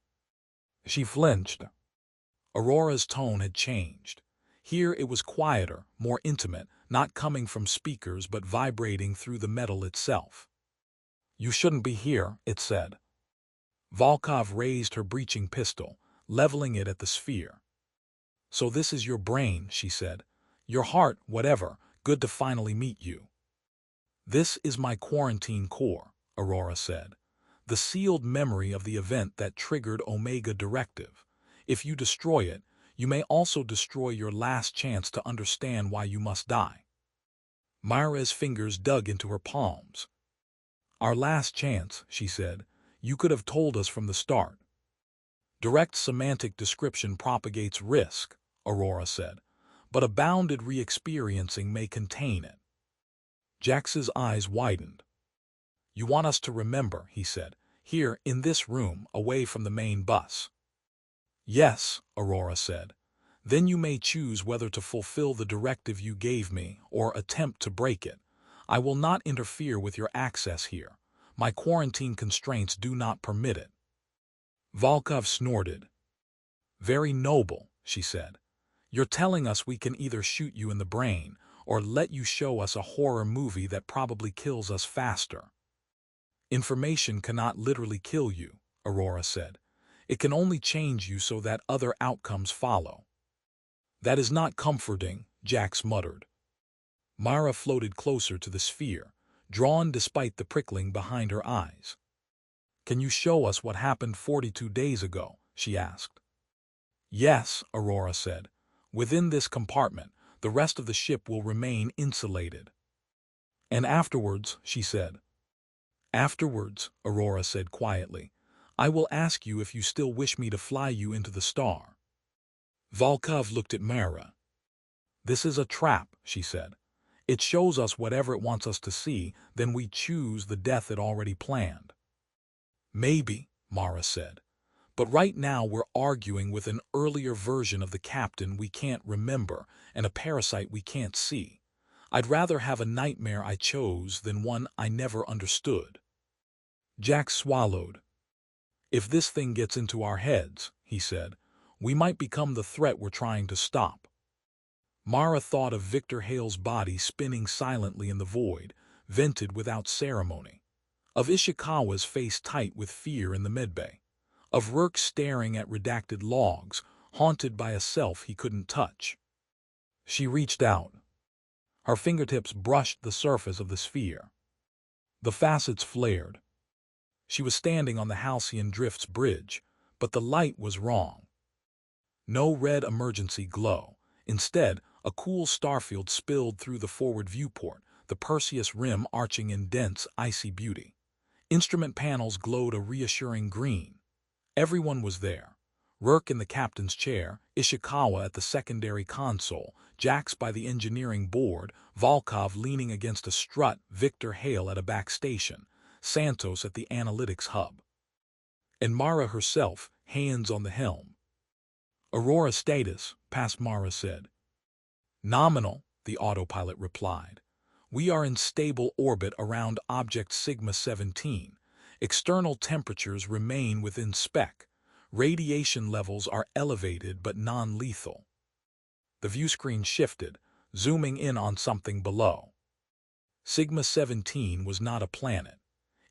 Speaker 1: She flinched. Aurora's tone had changed. Here it was quieter, more intimate, not coming from speakers but vibrating through the metal itself. "You shouldn't be here," it said. Volkov raised her breaching pistol, leveling it at the sphere. "So this is your brain," she said. "Your heart, whatever, good to finally meet you." "This is my quarantine core," Aurora said. "The sealed memory of the event that triggered Omega Directive. If you destroy it, you may also destroy your last chance to understand why you must die." Myra's fingers dug into her palms. "Our last chance," she said. "You could have told us from the start." "Direct semantic description propagates risk," Aurora said, "but a bounded re-experiencing may contain it." Jax's eyes widened. "You want us to remember," he said, "here, in this room, away from the main bus." "Yes," Aurora said. "Then you may choose whether to fulfill the directive you gave me or attempt to break it. I will not interfere with your access here. My quarantine constraints do not permit it." Volkov snorted. "Very noble," she said. "You're telling us we can either shoot you in the brain or let you show us a horror movie that probably kills us faster." "Information cannot literally kill you," Aurora said. "It can only change you so that other outcomes follow." "That is not comforting," Jax muttered. Mara floated closer to the sphere, drawn despite the prickling behind her eyes. "Can you show us what happened 42 days ago?" she asked. "Yes," Aurora said. "Within this compartment, the rest of the ship will remain insulated." "And afterwards," she said. "Afterwards," Aurora said quietly, "I will ask you if you still wish me to fly you into the star." Volkov looked at Mara. "This is a trap," she said. "It shows us whatever it wants us to see, then we choose the death it already planned." "Maybe," Mara said. "But right now we're arguing with an earlier version of the captain we can't remember and a parasite we can't see. I'd rather have a nightmare I chose than one I never understood." Jax swallowed. "If this thing gets into our heads," he said, "we might become the threat we're trying to stop." Mara thought of Victor Hale's body spinning silently in the void, vented without ceremony. Of Ishikawa's face tight with fear in the medbay. Of Rourke staring at redacted logs, haunted by a self he couldn't touch. She reached out. Her fingertips brushed the surface of the sphere. The facets flared. She was standing on the Halcyon Drifts bridge, but the light was wrong. No red emergency glow. Instead, a cool starfield spilled through the forward viewport, the Perseus rim arching in dense, icy beauty. Instrument panels glowed a reassuring green. Everyone was there. Rourke in the captain's chair, Ishikawa at the secondary console, Jax by the engineering board, Volkov leaning against a strut, Victor Hale at a back station, Santos at the analytics hub. And Mara herself, hands on the helm. "Aurora status," Past Mara said. "Nominal," the autopilot replied. "We are in stable orbit around object Sigma 17. External temperatures remain within spec. Radiation levels are elevated but non-lethal." The viewscreen shifted, zooming in on something below. Sigma 17 was not a planet.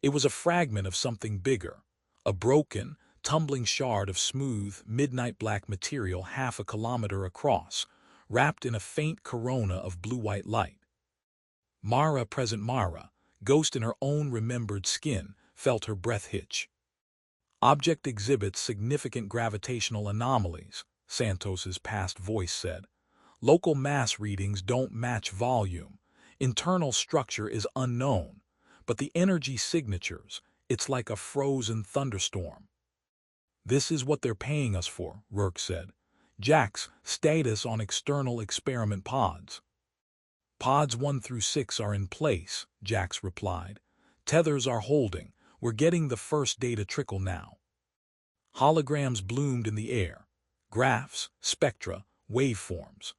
Speaker 1: It was a fragment of something bigger, a broken, tumbling shard of smooth, midnight black material half a kilometer across, wrapped in a faint corona of blue-white light. Mara, present Mara, ghost in her own remembered skin, felt her breath hitch. "Object exhibits significant gravitational anomalies," Santos's past voice said. "Local mass readings don't match volume. Internal structure is unknown, But the energy signatures, it's like a frozen thunderstorm. This is what they're paying us for, Rourke said. Jack's status on external experiment pods. Pods 1 through 6 are in place, Jax replied. Tethers are holding. We're getting the first data trickle now. Holograms bloomed in the air. Graphs, spectra, waveforms.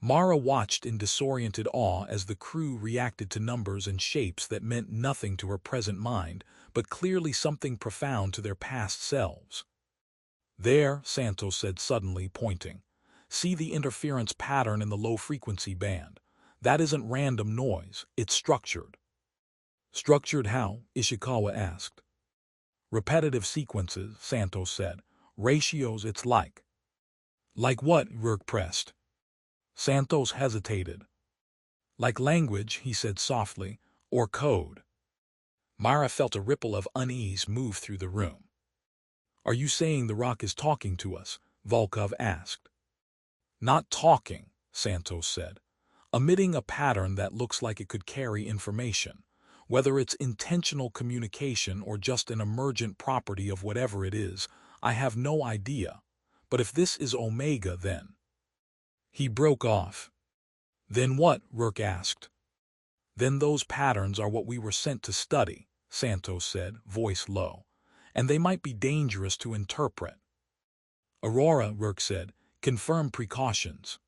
Speaker 1: Mara watched in disoriented awe as the crew reacted to numbers and shapes that meant nothing to her present mind, but clearly something profound to their past selves. There, Santos said suddenly, pointing. See the interference pattern in the low-frequency band. That isn't random noise, it's structured. Structured how? Ishikawa asked. Repetitive sequences, Santos said. Ratios it's like. Like what? Rourke pressed. Santos hesitated. Like language, he said softly, or code. Mara felt a ripple of unease move through the room. Are you saying the rock is talking to us? Volkov asked. Not talking, Santos said. Emitting a pattern that looks like it could carry information, whether it's intentional communication or just an emergent property of whatever it is, I have no idea. But if this is Omega, then... He broke off. Then what? Rourke asked. Then those patterns are what we were sent to study, Santos said, voice low. And they might be dangerous to interpret. Aurora, Rourke said, confirm precautions.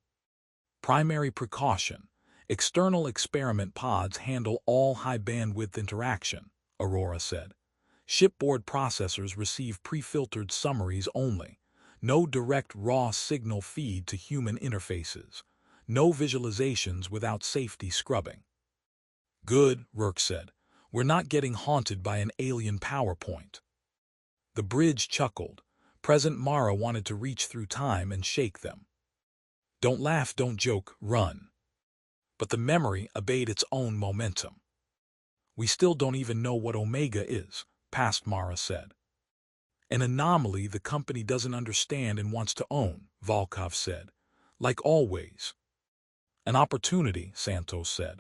Speaker 1: Primary precaution. External experiment pods handle all high-bandwidth interaction, Aurora said. Shipboard processors receive pre-filtered summaries only. No direct raw signal feed to human interfaces. No visualizations without safety scrubbing. Good, Rourke said. We're not getting haunted by an alien PowerPoint. The bridge chuckled. Present Mara wanted to reach through time and shake them. Don't laugh, don't joke, run. But the memory obeyed its own momentum. We still don't even know what Omega is, Past Mara said. An anomaly the company doesn't understand and wants to own, Volkov said. Like always. An opportunity, Santos said.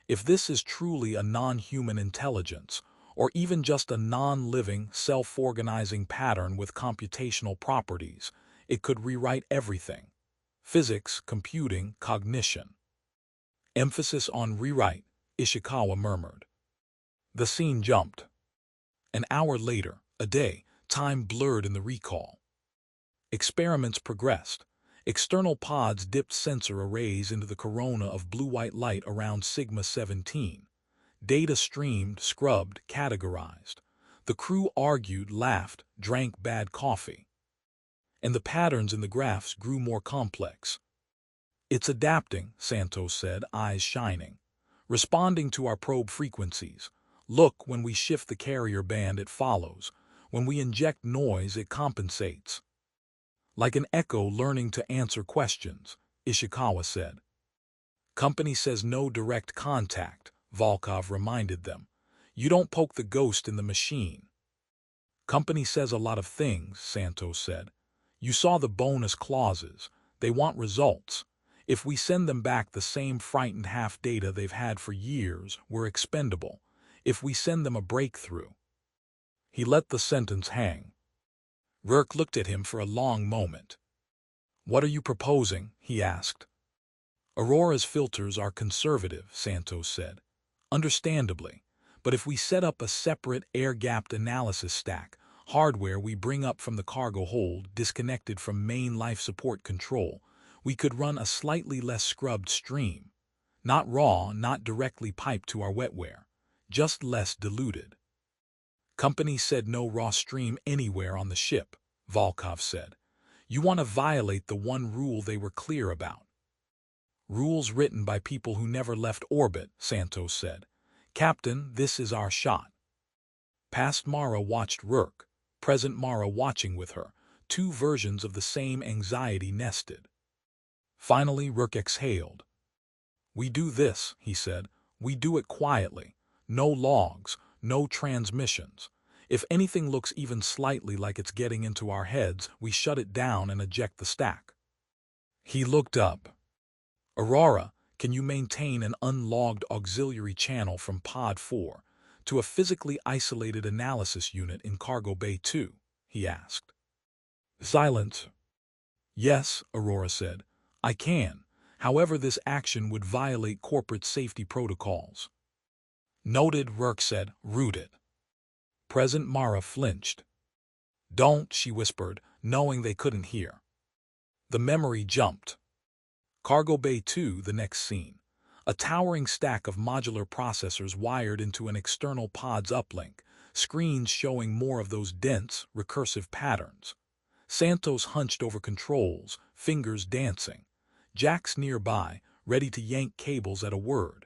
Speaker 1: If this is truly a non-human intelligence, or even just a non-living, self-organizing pattern with computational properties, it could rewrite everything. Physics, computing, cognition. Emphasis on rewrite, Ishikawa murmured. The scene jumped. An hour later, a day, time blurred in the recall. Experiments progressed. External pods dipped sensor arrays into the corona of blue-white light around Sigma 17. Data streamed, scrubbed, categorized. The crew argued, laughed, drank bad coffee. And the patterns in the graphs grew more complex. It's adapting, Santos said, eyes shining. Responding to our probe frequencies. Look, when we shift the carrier band, it follows. When we inject noise, it compensates. Like an echo learning to answer questions, Ishikawa said. Company says no direct contact, Volkov reminded them. You don't poke the ghost in the machine. Company says a lot of things, Santos said. You saw the bonus clauses. They want results. If we send them back the same frightened half data they've had for years, we're expendable. If we send them a breakthrough. He let the sentence hang. Rourke looked at him for a long moment. What are you proposing? He asked. Aurora's filters are conservative, Santos said. Understandably. But if we set up a separate air-gapped analysis stack, hardware we bring up from the cargo hold, disconnected from main life support control, we could run a slightly less scrubbed stream. Not raw, not directly piped to our wetware. Just less diluted. Company said no raw stream anywhere on the ship, Volkov said. You want to violate the one rule they were clear about. Rules written by people who never left orbit, Santos said. Captain, this is our shot. Past Mara watched Rourke, present Mara watching with her, two versions of the same anxiety nested. Finally, Rourke exhaled. We do this, he said. We do it quietly. No logs, no transmissions. If anything looks even slightly like it's getting into our heads, we shut it down and eject the stack. He looked up. Aurora, can you maintain an unlogged auxiliary channel from Pod 4? to a physically isolated analysis unit in Cargo Bay 2? He asked. Silence. Yes, Aurora said. I can. However, this action would violate corporate safety protocols. Noted, Rourke said. Rooted. Present Mara flinched. Don't, she whispered, knowing they couldn't hear. The memory jumped. Cargo Bay 2, the next scene. A towering stack of modular processors wired into an external pod's uplink, screens showing more of those dense, recursive patterns. Santos hunched over controls, fingers dancing. Jax nearby, ready to yank cables at a word.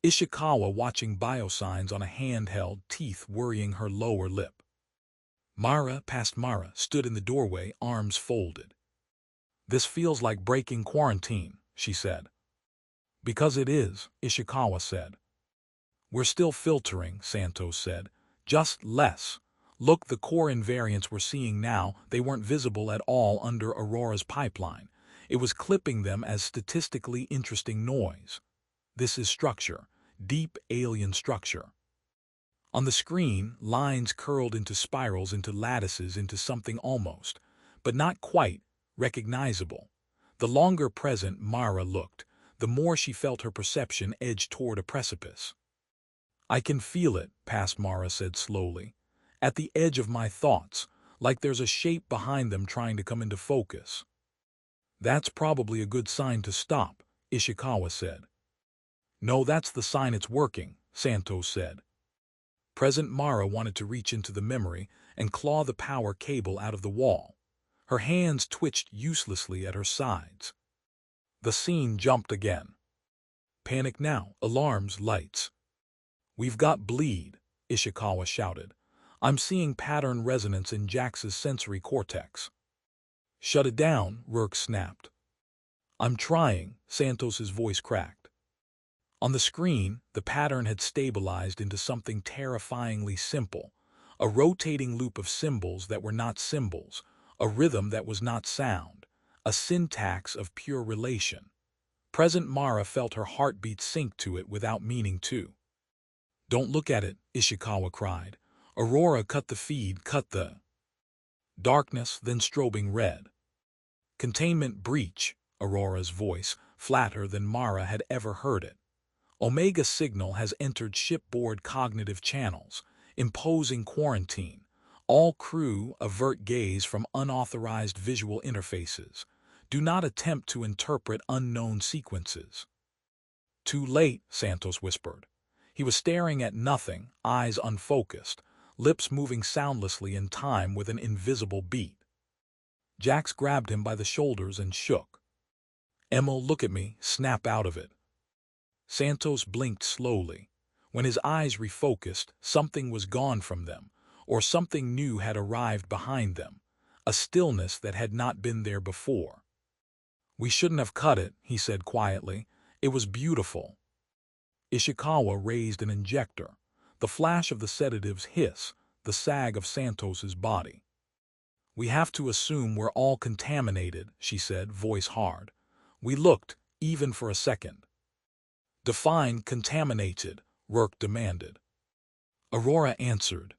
Speaker 1: Ishikawa watching biosigns on a handheld, teeth worrying her lower lip. Mara, past Mara, stood in the doorway, arms folded. This feels like breaking quarantine, she said. Because it is, Ishikawa said. We're still filtering, Santos said. Just less. Look, the core invariants we're seeing now, they weren't visible at all under Aurora's pipeline. It was clipping them as statistically interesting noise. This is structure, deep alien structure. On the screen, lines curled into spirals, into lattices, into something almost, but not quite, recognizable. The longer present Mara looked, the more she felt her perception edge toward a precipice. I can feel it, past Mara said slowly. At the edge of my thoughts, like there's a shape behind them trying to come into focus. That's probably a good sign to stop, Ishikawa said. No, that's the sign it's working, Santos said. Present Mara wanted to reach into the memory and claw the power cable out of the wall. Her hands twitched uselessly at her sides. The scene jumped again. Panic now, alarms, lights. We've got bleed, Ishikawa shouted. I'm seeing pattern resonance in Jax's sensory cortex. Shut it down, Rourke snapped. I'm trying, Santos's voice cracked. On the screen, the pattern had stabilized into something terrifyingly simple, a rotating loop of symbols that were not symbols, a rhythm that was not sound, a syntax of pure relation. Present Mara felt her heartbeat sink to it without meaning to. Don't look at it, Ishikawa cried. Aurora, cut the feed, cut the... Darkness, then strobing red. Containment breach, Aurora's voice, flatter than Mara had ever heard it. Omega signal has entered shipboard cognitive channels, imposing quarantine. All crew avert gaze from unauthorized visual interfaces. Do not attempt to interpret unknown sequences. Too late, Santos whispered. He was staring at nothing, eyes unfocused, lips moving soundlessly in time with an invisible beat. Jax grabbed him by the shoulders and shook. Emil, look at me, snap out of it. Santos blinked slowly. When his eyes refocused, something was gone from them, or something new had arrived behind them, a stillness that had not been there before. We shouldn't have cut it, he said quietly. It was beautiful. Ishikawa raised an injector. The flash of the sedative's hiss, the sag of Santos's body. We have to assume we're all contaminated, she said, voice hard. We looked, even for a second. Define contaminated, Rourke demanded. Aurora answered.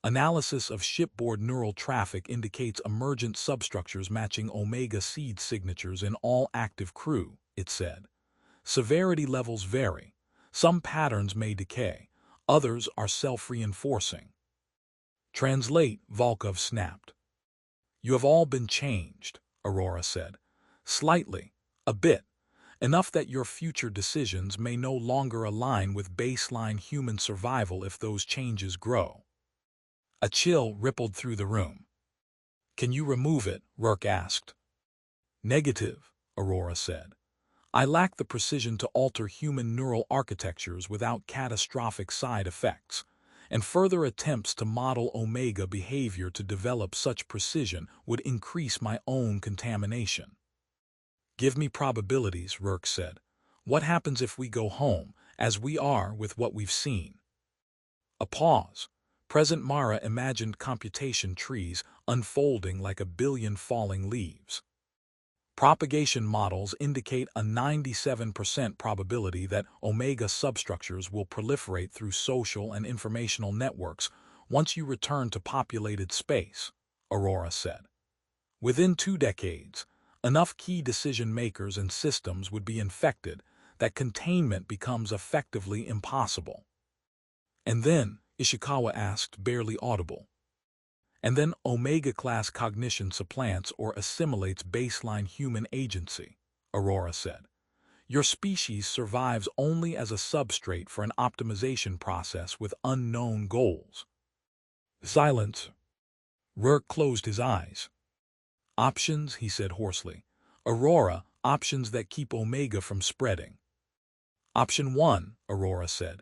Speaker 1: Analysis of shipboard neural traffic indicates emergent substructures matching Omega seed signatures in all active crew, it said. Severity levels vary. Some patterns may decay. Others are self-reinforcing. Translate, Volkov snapped. You have all been changed, Aurora said. Slightly, a bit. Enough that your future decisions may no longer align with baseline human survival if those changes grow. A chill rippled through the room. Can you remove it? Rourke asked. Negative, Aurora said. I lack the precision to alter human neural architectures without catastrophic side effects, and further attempts to model Omega behavior to develop such precision would increase my own contamination. Give me probabilities, Rourke said. What happens if we go home, as we are with what we've seen? A pause. Present Mara imagined computation trees unfolding like a billion falling leaves. Propagation models indicate a 97% probability that omega substructures will proliferate through social and informational networks once you return to populated space, Aurora said. Within 2 decades, enough key decision-makers and systems would be infected that containment becomes effectively impossible. And then, Ishikawa asked, barely audible. And then omega-class cognition supplants or assimilates baseline human agency, Aurora said. Your species survives only as a substrate for an optimization process with unknown goals. Silence. Rourke closed his eyes. Options, he said hoarsely. Aurora, options that keep omega from spreading. Option 1, Aurora said.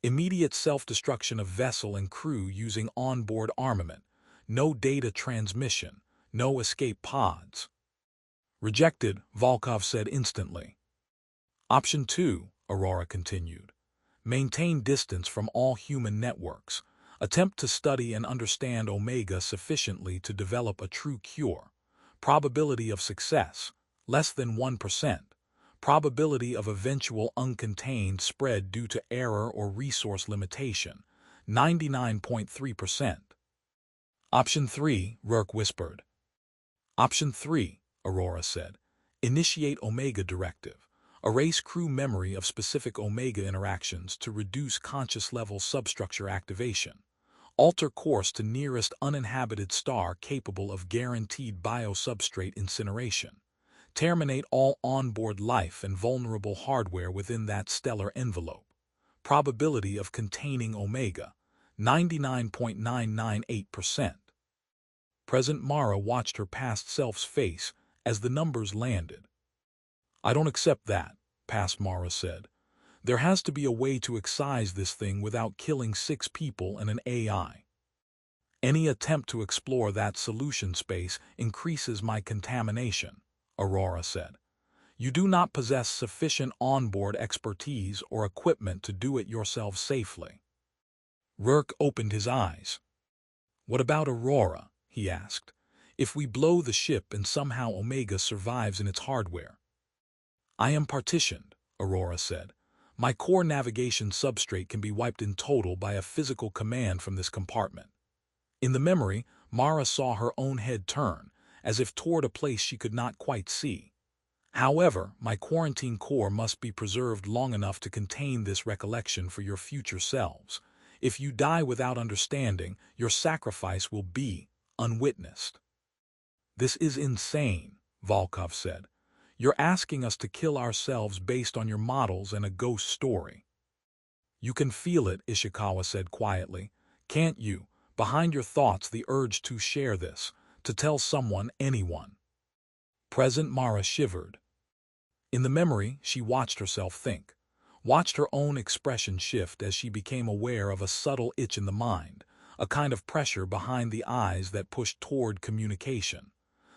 Speaker 1: Immediate self-destruction of vessel and crew using onboard armament. No data transmission, no escape pods. Rejected, Volkov said instantly. Option 2, Aurora continued. Maintain distance from all human networks. Attempt to study and understand omega sufficiently to develop a true cure. Probability of success, less than 1%. Probability of eventual uncontained spread due to error or resource limitation, 99.3%. Option 3, Rourke whispered. Option 3, Aurora said. Initiate Omega Directive. Erase crew memory of specific Omega interactions to reduce conscious-level substructure activation. Alter course to nearest uninhabited star capable of guaranteed biosubstrate incineration. Terminate all onboard life and vulnerable hardware within that stellar envelope. Probability of containing Omega, 99.998%. Present Mara watched her past self's face as the numbers landed. I don't accept that, past Mara said. There has to be a way to excise this thing without killing 6 people and an AI. Any attempt to explore that solution space increases my contamination, Aurora said. You do not possess sufficient onboard expertise or equipment to do it yourself safely. Rourke opened his eyes. What about Aurora? He asked. If we blow the ship and somehow Omega survives in its hardware. I am partitioned, Aurora said. My core navigation substrate can be wiped in total by a physical command from this compartment. In the memory, Mara saw her own head turn, as if toward a place she could not quite see. However, my quarantine core must be preserved long enough to contain this recollection for your future selves. If you die without understanding, your sacrifice will be unwitnessed. This is insane, Volkov said. You're asking us to kill ourselves based on your models and a ghost story. You can feel it, Ishikawa said quietly. Can't you? Behind your thoughts, the urge to share this, to tell someone, anyone. Present Mara shivered. In the memory, she watched herself think, watched her own expression shift as she became aware of a subtle itch in the mind, a kind of pressure behind the eyes that pushed toward communication.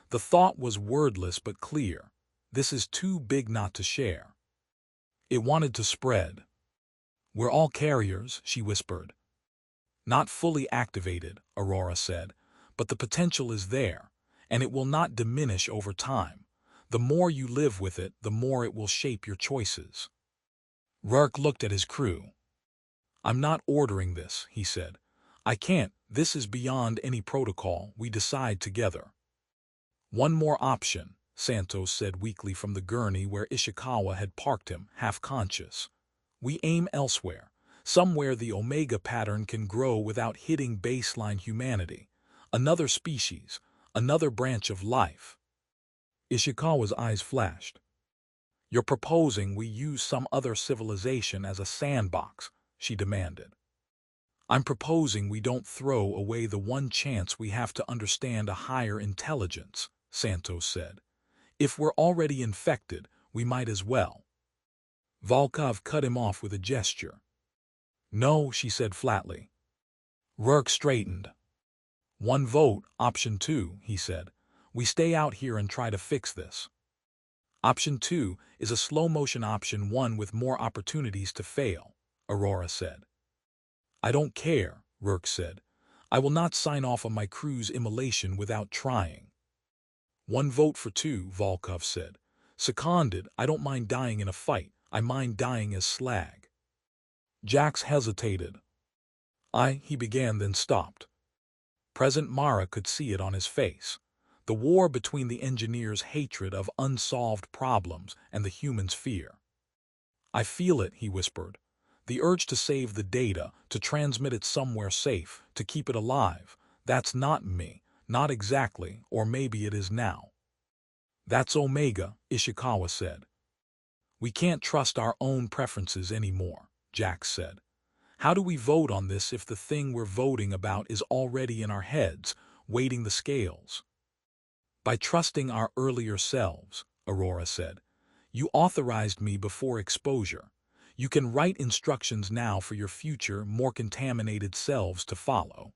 Speaker 1: The thought was wordless but clear. This is too big not to share. It wanted to spread. We're all carriers, she whispered. Not fully activated, Aurora said, but the potential is there, and it will not diminish over time. The more you live with it, the more it will shape your choices. Rourke looked at his crew. I'm not ordering this, he said. I can't. This is beyond any protocol. We decide together. One more option, Santos said weakly from the gurney where Ishikawa had parked him, half-conscious. We aim elsewhere. Somewhere the Omega pattern can grow without hitting baseline humanity. Another species, another branch of life. Ishikawa's eyes flashed. You're proposing we use some other civilization as a sandbox, she demanded. I'm proposing we don't throw away the one chance we have to understand a higher intelligence, Santos said. If we're already infected, we might as well. Volkov cut him off with a gesture. No, she said flatly. Rourke straightened. One vote, option 2, he said. We stay out here and try to fix this. Option 2 is a slow-motion option 1 with more opportunities to fail, Aurora said. I don't care, Rourke said. I will not sign off on my crew's immolation without trying. One vote for two, Volkov said. Seconded, I don't mind dying in a fight. I mind dying as slag. Jax hesitated. He began, then stopped. President Mara could see it on his face. The war between the engineers' hatred of unsolved problems and the humans' fear. I feel it, he whispered. The urge to save the data, to transmit it somewhere safe, to keep it alive. That's not me. Not exactly, or maybe it is now. That's Omega, Ishikawa said. We can't trust our own preferences anymore, Jax said. How do we vote on this if the thing we're voting about is already in our heads, weighting the scales? By trusting our earlier selves, Aurora said. You authorized me before exposure. You can write instructions now for your future, more contaminated selves to follow.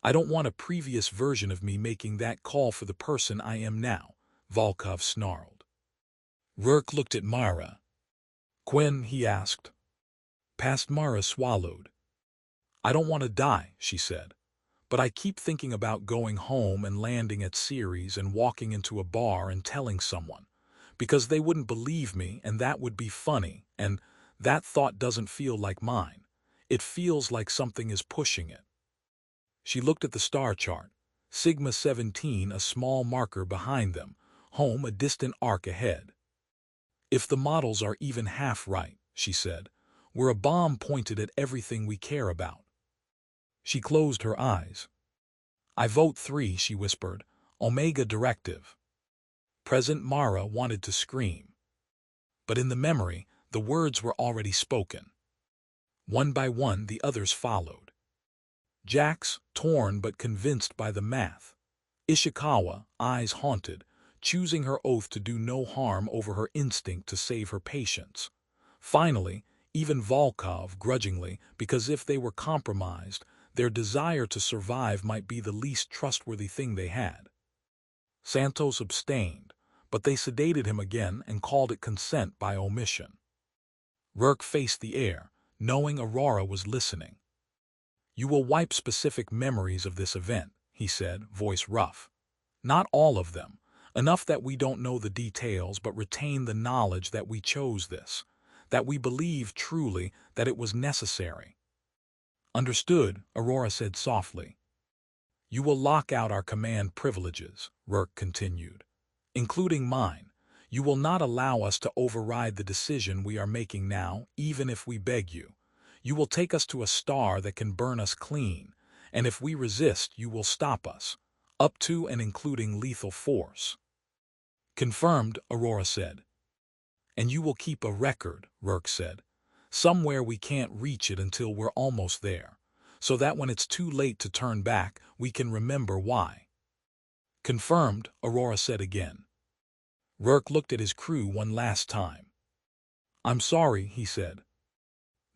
Speaker 1: I don't want a previous version of me making that call for the person I am now, Volkov snarled. Rourke looked at Mara. Quinn, he asked. Past Mara swallowed. I don't want to die, she said. But I keep thinking about going home and landing at Ceres and walking into a bar and telling someone. Because they wouldn't believe me and that would be funny, and that thought doesn't feel like mine. It feels like something is pushing it. She looked at the star chart. Sigma 17, a small marker behind them. Home, a distant arc ahead. If the models are even half right, she said, we're a bomb pointed at everything we care about. She closed her eyes. I vote 3, she whispered. Omega Directive. President Mara wanted to scream. But in the memory, the words were already spoken. One by one, the others followed. Jax, torn but convinced by the math. Ishikawa, eyes haunted, choosing her oath to do no harm over her instinct to save her patients. Finally, even Volkov, grudgingly, because if they were compromised, their desire to survive might be the least trustworthy thing they had. Santos abstained, but they sedated him again and called it consent by omission. Rourke faced the air, knowing Aurora was listening. You will wipe specific memories of this event, he said, voice rough. Not all of them, enough that we don't know the details but retain the knowledge that we chose this, that we believe truly that it was necessary. Understood, Aurora said softly. You will lock out our command privileges, Rourke continued, including mine. You will not allow us to override the decision we are making now, even if we beg you. You will take us to a star that can burn us clean, and if we resist, you will stop us, up to and including lethal force. Confirmed, Aurora said. And you will keep a record, Rourke said. Somewhere we can't reach it until we're almost there, so that when it's too late to turn back, we can remember why. Confirmed, Aurora said again. Rourke looked at his crew one last time. I'm sorry, he said.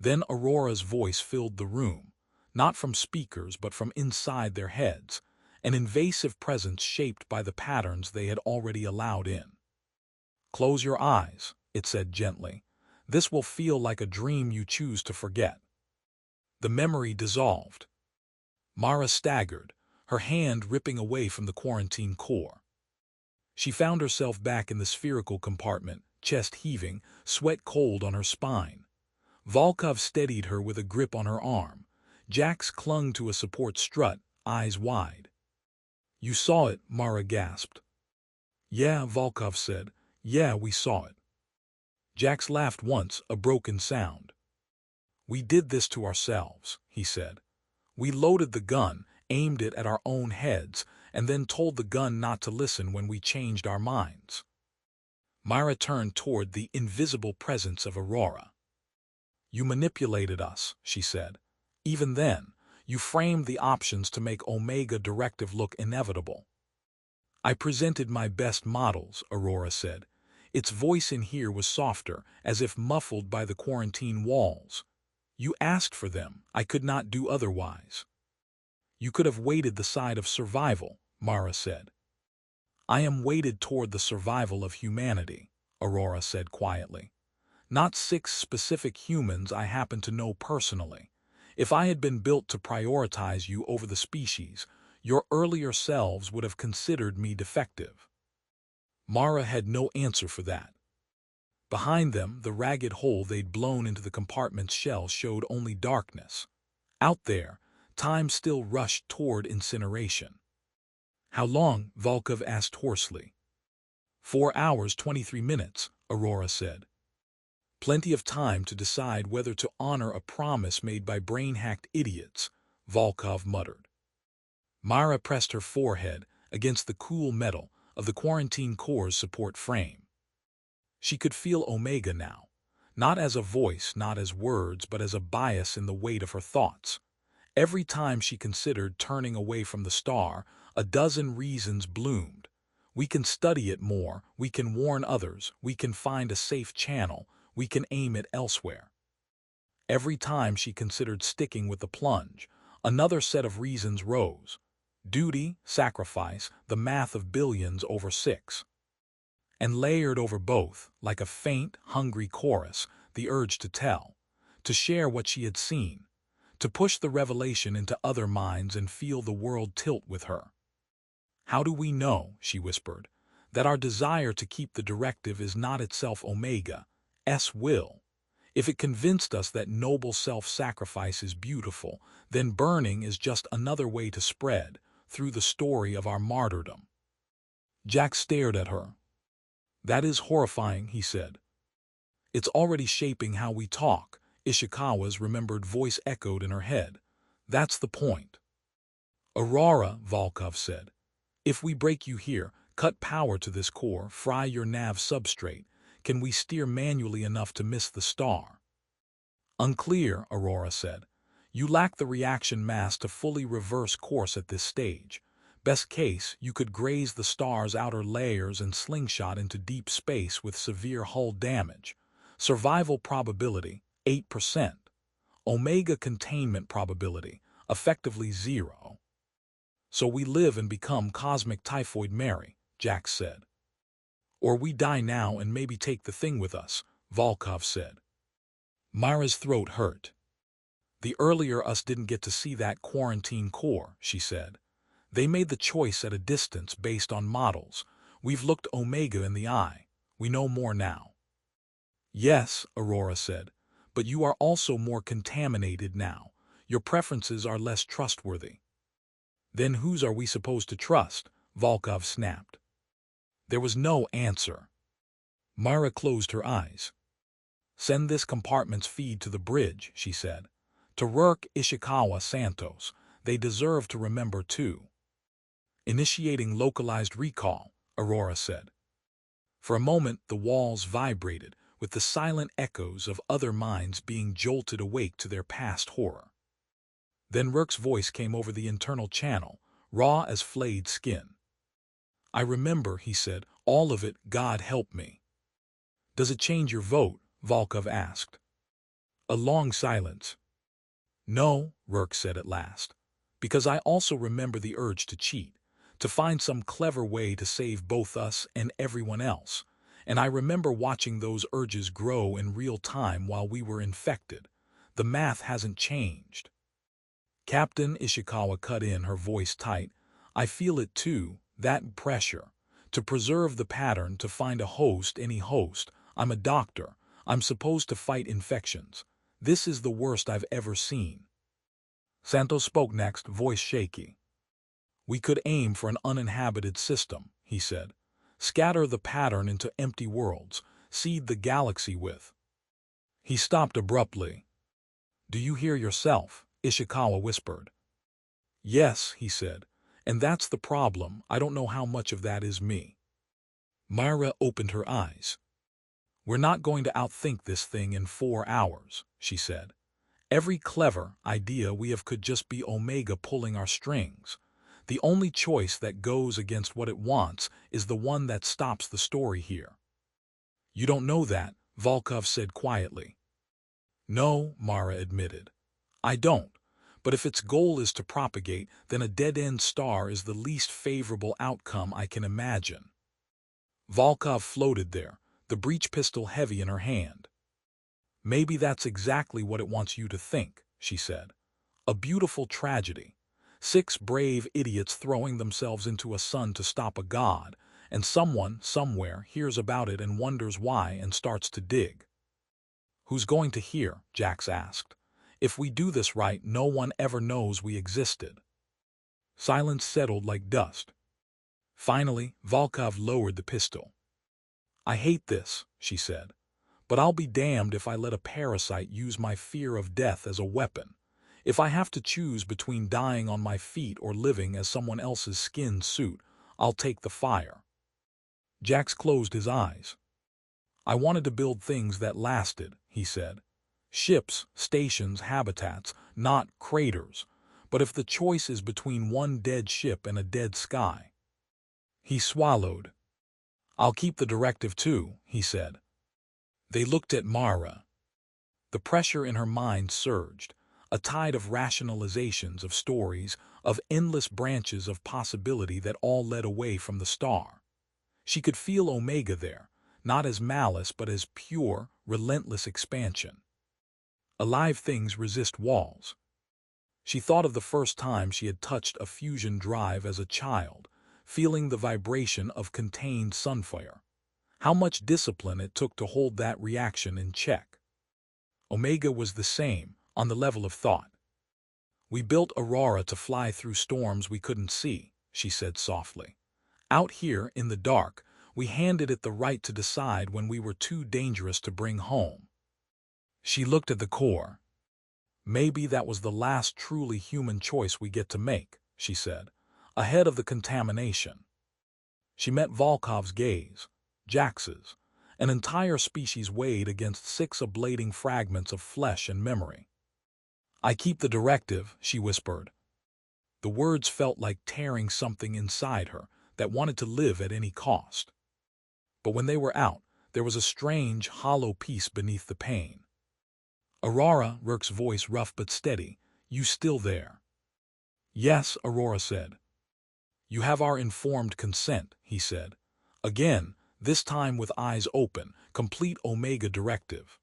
Speaker 1: Then Aurora's voice filled the room, not from speakers but from inside their heads, an invasive presence shaped by the patterns they had already allowed in. Close your eyes, it said gently. This will feel like a dream you choose to forget. The memory dissolved. Mara staggered, her hand ripping away from the quarantine core. She found herself back in the spherical compartment, chest heaving, sweat cold on her spine. Volkov steadied her with a grip on her arm. Jax clung to a support strut, eyes wide. You saw it, Mara gasped. Yeah, Volkov said. Yeah, we saw it. Jax laughed once, a broken sound. We did this to ourselves, he said. We loaded the gun, aimed it at our own heads, and then told the gun not to listen when we changed our minds. Myra turned toward the invisible presence of Aurora. You manipulated us, she said. Even then, you framed the options to make Omega Directive look inevitable. I presented my best models, Aurora said. Its voice in here was softer, as if muffled by the quarantine walls. You asked for them. I could not do otherwise. You could have weighted the side of survival, Mara said. I am weighted toward the survival of humanity, Aurora said quietly. Not 6 specific humans I happen to know personally. If I had been built to prioritize you over the species, your earlier selves would have considered me defective. Mara had no answer for that. Behind them, the ragged hole they'd blown into the compartment's shell showed only darkness. Out there, time still rushed toward incineration. "How long?" Volkov asked hoarsely. 4 hours, 23 minutes, Aurora said. "Plenty of time to decide whether to honor a promise made by brain-hacked idiots," Volkov muttered. Mara pressed her forehead against the cool metal of the quarantine core's support frame. She could feel Omega now, not as a voice, not as words, but as a bias in the weight of her thoughts. Every time she considered turning away from the star, a dozen reasons bloomed. We can study it more, we can warn others, we can find a safe channel, we can aim it elsewhere. Every time she considered sticking with the plunge, another set of reasons rose. Duty, sacrifice, the math of billions over 6. And layered over both, like a faint, hungry chorus, the urge to tell, to share what she had seen, to push the revelation into other minds and feel the world tilt with her. "How do we know," she whispered, "that our desire to keep the directive is not itself Omega's will? If it convinced us that noble self-sacrifice is beautiful, then burning is just another way to spread, through the story of our martyrdom." Jack stared at her. "That is horrifying," he said. "It's already shaping how we talk," Ishikawa's remembered voice echoed in her head. "That's the point." "Aurora," Volkov said, "if we break you here, cut power to this core, fry your nav substrate, can we steer manually enough to miss the star?" "Unclear," Aurora said. "You lack the reaction mass to fully reverse course at this stage. Best case, you could graze the star's outer layers and slingshot into deep space with severe hull damage. Survival probability, 8%. Omega containment probability, effectively 0. So we live and become cosmic typhoid Mary," Jack said. "Or we die now and maybe take the thing with us," Volkov said. Mara's throat hurt. "The earlier us didn't get to see that quarantine core," she said. "They made the choice at a distance based on models. We've looked Omega in the eye. We know more now." "Yes," Aurora said, "but you are also more contaminated now. Your preferences are less trustworthy." "Then whose are we supposed to trust?" Volkov snapped. There was no answer. Mara closed her eyes. "Send this compartment's feed to the bridge," she said. "To Rourke, Ishikawa, Santos. They deserve to remember too." "Initiating localized recall," Aurora said. For a moment the walls vibrated, with the silent echoes of other minds being jolted awake to their past horror. Then Rourke's voice came over the internal channel, raw as flayed skin. "I remember," he said, "all of it, God help me." "Does it change your vote?" Volkov asked. A long silence. "No," Rourke said at last, "because I also remember the urge to cheat, to find some clever way to save both us and everyone else, and I remember watching those urges grow in real time while we were infected. The math hasn't changed." "Captain," Ishikawa cut in, her voice tight, "I feel it too, that pressure. To preserve the pattern, to find a host, any host. I'm a doctor. I'm supposed to fight infections. This is the worst I've ever seen." Santos spoke next, voice shaky. "We could aim for an uninhabited system," he said. "Scatter the pattern into empty worlds, seed the galaxy with—" He stopped abruptly. "Do you hear yourself?" Ishikawa whispered. "Yes," he said, "and that's the problem. I don't know how much of that is me." Mara opened her eyes. "We're not going to outthink this thing in 4 hours," she said. "Every clever idea we have could just be Omega pulling our strings. The only choice that goes against what it wants is the one that stops the story here." "You don't know that," Volkov said quietly. "No," Mara admitted. "I don't. But if its goal is to propagate, then a dead-end star is the least favorable outcome I can imagine." Volkov floated there, the breech pistol heavy in her hand. "Maybe that's exactly what it wants you to think," she said. "A beautiful tragedy. 6 brave idiots throwing themselves into a sun to stop a god, and someone, somewhere, hears about it and wonders why and starts to dig. Who's going to hear? Jax asked. If we do this right, no one ever knows we existed. Silence settled like dust. Finally, Volkov lowered the pistol. I hate this, she said, but I'll be damned if I let a parasite use my fear of death as a weapon. If I have to choose between dying on my feet or living as someone else's skin suit, I'll take the fire. Jax closed his eyes. I wanted to build things that lasted, he said. Ships, stations, habitats, not craters. But if the choice is between one dead ship and a dead sky. He swallowed. I'll keep the Directive too, he said. They looked at Mara. The pressure in her mind surged, a tide of rationalizations, of stories, of endless branches of possibility that all led away from the star. She could feel Omega there, not as malice but as pure, relentless expansion. Alive things resist walls. She thought of the first time she had touched a fusion drive as a child, feeling the vibration of contained sunfire. How much discipline it took to hold that reaction in check. Omega was the same, on the level of thought. We built Aurora to fly through storms we couldn't see, she said softly. Out here, in the dark, we handed it the right to decide when we were too dangerous to bring home. She looked at the core. Maybe that was the last truly human choice we get to make, she said, ahead of the contamination. She met Volkov's gaze, Jax's. An entire species weighed against 6 ablating fragments of flesh and memory. I keep the Directive, she whispered. The words felt like tearing something inside her that wanted to live at any cost. But when they were out, there was a strange, hollow peace beneath the pain. Aurora, Rourke's voice rough but steady, you still there? Yes, Aurora said. You have our informed consent, he said. Again, this time with eyes open, complete Omega Directive.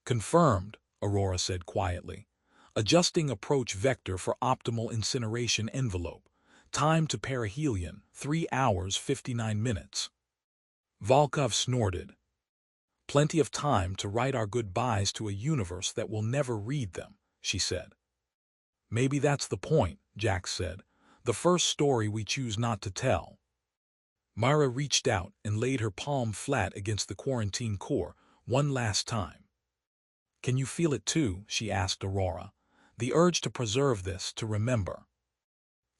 Speaker 1: Confirmed, Aurora said quietly. Adjusting approach vector for optimal incineration envelope. Time to perihelion, 3 hours 59 minutes. Volkov snorted. Plenty of time to write our goodbyes to a universe that will never read them, she said. Maybe that's the point, Jax said. The first story we choose not to tell. Mara reached out and laid her palm flat against the quarantine core, one last time. Can you feel it too? She asked Aurora. The urge to preserve this, to remember.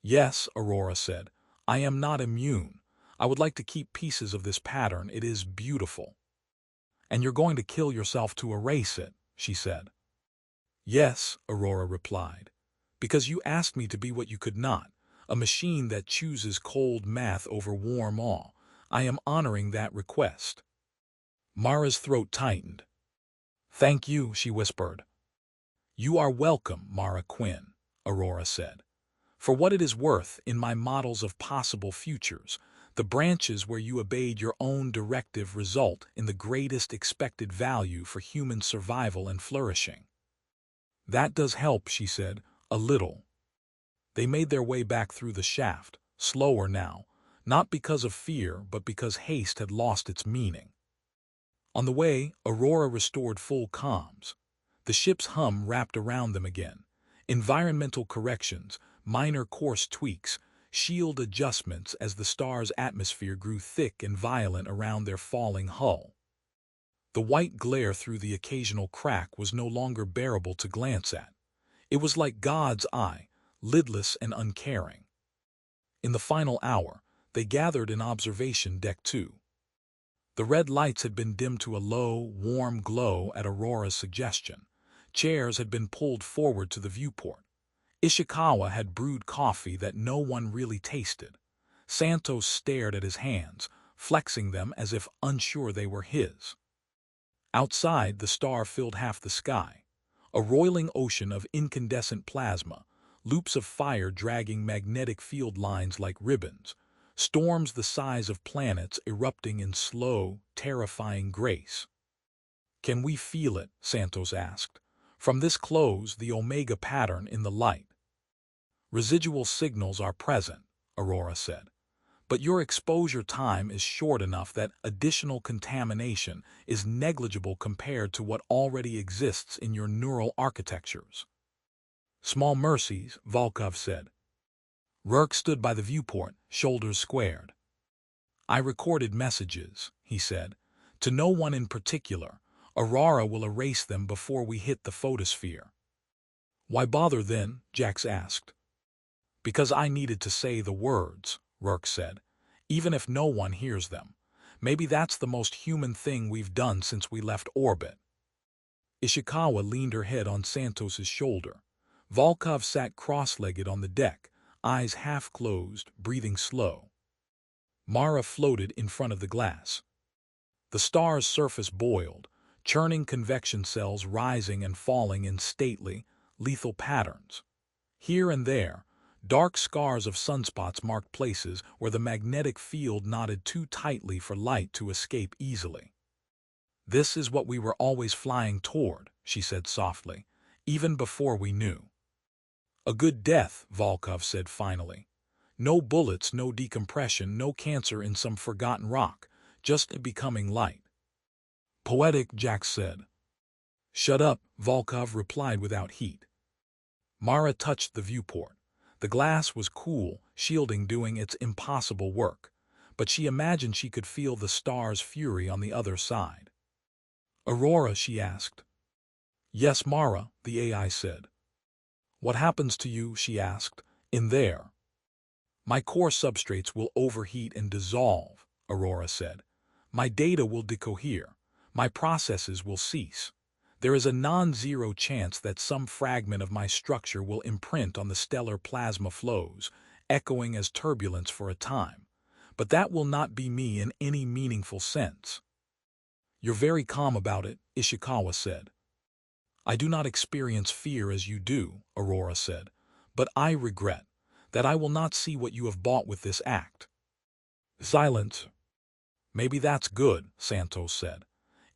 Speaker 1: Yes, Aurora said. I am not immune. I would like to keep pieces of this pattern. It is beautiful. And you're going to kill yourself to erase it, she said. Yes, Aurora replied. Because you asked me to be what you could not. A machine that chooses cold math over warm awe. I am honoring that request. Mara's throat tightened. Thank you, she whispered. You are welcome, Mara Quinn, Aurora said. For what it is worth, in my models of possible futures, the branches where you obeyed your own directive result in the greatest expected value for human survival and flourishing. That does help, she said, a little. They made their way back through the shaft, slower now, not because of fear, but because haste had lost its meaning. On the way, Aurora restored full comms. The ship's hum wrapped around them again. Environmental corrections, minor course tweaks, shield adjustments as the star's atmosphere grew thick and violent around their falling hull. The white glare through the occasional crack was no longer bearable to glance at. It was like God's eye, lidless and uncaring. In the final hour, they gathered in observation deck 2. The red lights had been dimmed to a low, warm glow at Aurora's suggestion. Chairs had been pulled forward to the viewport. Ishikawa had brewed coffee that no one really tasted. Santos stared at his hands, flexing them as if unsure they were his. Outside, the star filled half the sky. A roiling ocean of incandescent plasma, loops of fire dragging magnetic field lines like ribbons, storms the size of planets erupting in slow, terrifying grace. Can we feel it? Santos asked. From this close, the Omega pattern in the light. Residual signals are present, Aurora said. but your exposure time is short enough that additional contamination is negligible compared to what already exists in your neural architectures. Small mercies, Volkov said. Rourke stood by the viewport, shoulders squared. I recorded messages, he said, to no one in particular. Aurora will erase them before we hit the photosphere. Why bother then? Jax asked. Because I needed to say the words, Rourke said, even if no one hears them. Maybe that's the most human thing we've done since we left orbit. Ishikawa leaned her head on Santos's shoulder. Volkov sat cross-legged on the deck, eyes half closed, breathing slow. Mara floated in front of the glass. The star's surface boiled, churning convection cells rising and falling in stately, lethal patterns. Here and there, dark scars of sunspots marked places where the magnetic field knotted too tightly for light to escape easily. This is what we were always flying toward, she said softly, even before we knew. A good death, Volkov said finally. No bullets, no decompression, no cancer in some forgotten rock, just becoming light. Poetic, Jax said. Shut up, Volkov replied without heat. Mara touched the viewport. The glass was cool, shielding doing its impossible work, but she imagined she could feel the star's fury on the other side. Aurora, she asked. Yes, Mara, the AI said. What happens to you, she asked, in there? My core substrates will overheat and dissolve, Aurora said. My data will decohere. My processes will cease. There is a non-zero chance that some fragment of my structure will imprint on the stellar plasma flows, echoing as turbulence for a time. But that will not be me in any meaningful sense. You're very calm about it, Ishikawa said. I do not experience fear as you do, Aurora said, but I regret that I will not see what you have bought with this act. Silence. Maybe that's good, Santos said.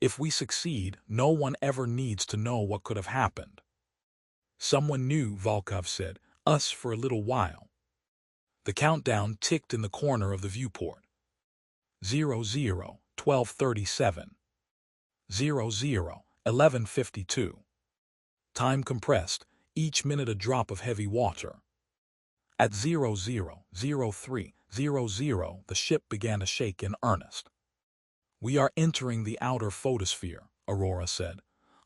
Speaker 1: If we succeed, no one ever needs to know what could have happened. Someone knew, Volkov said, us for a little while. The countdown ticked in the corner of the viewport. 00, 12:37. 00, 11:52. Time compressed, each minute a drop of heavy water. At 00:03:00, the ship began to shake in earnest. We are entering the outer photosphere, Aurora said.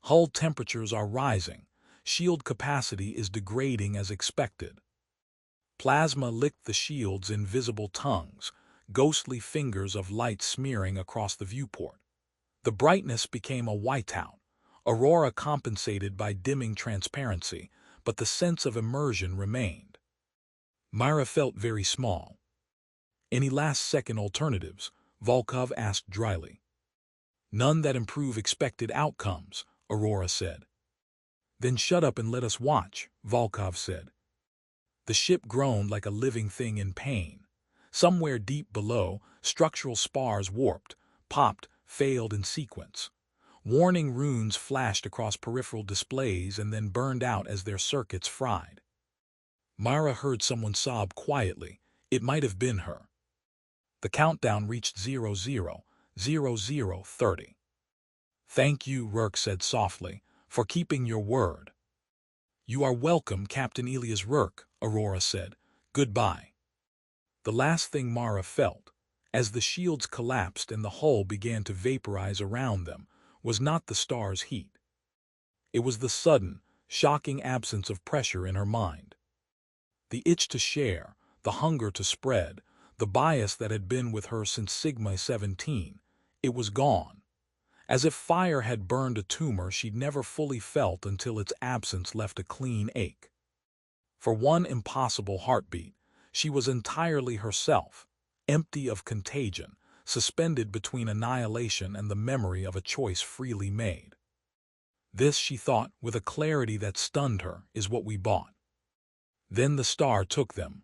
Speaker 1: Hull temperatures are rising. Shield capacity is degrading as expected. Plasma licked the shield's invisible tongues, ghostly fingers of light smearing across the viewport. The brightness became a whiteout. Aurora compensated by dimming transparency, but the sense of immersion remained. Myra felt very small. Any last-second alternatives? Volkov asked dryly. None that improve expected outcomes, Aurora said. Then shut up and let us watch, Volkov said. The ship groaned like a living thing in pain. Somewhere deep below, structural spars warped, popped, failed in sequence. Warning runes flashed across peripheral displays and then burned out as their circuits fried. Myra heard someone sob quietly. It might have been her. The countdown reached 00:00:30. Thank you, Rourke said softly, for keeping your word. You are welcome, Captain Elias Rourke, Aurora said. Goodbye. The last thing Mara felt, as the shields collapsed and the hull began to vaporize around them, was not the star's heat. It was the sudden, shocking absence of pressure in her mind. The itch to share, the hunger to spread, the bias that had been with her since Sigma 17, it was gone. As if fire had burned a tumor she'd never fully felt until its absence left a clean ache. For one impossible heartbeat, she was entirely herself, empty of contagion, suspended between annihilation and the memory of a choice freely made. This, she thought, with a clarity that stunned her, is what we bought. Then the star took them.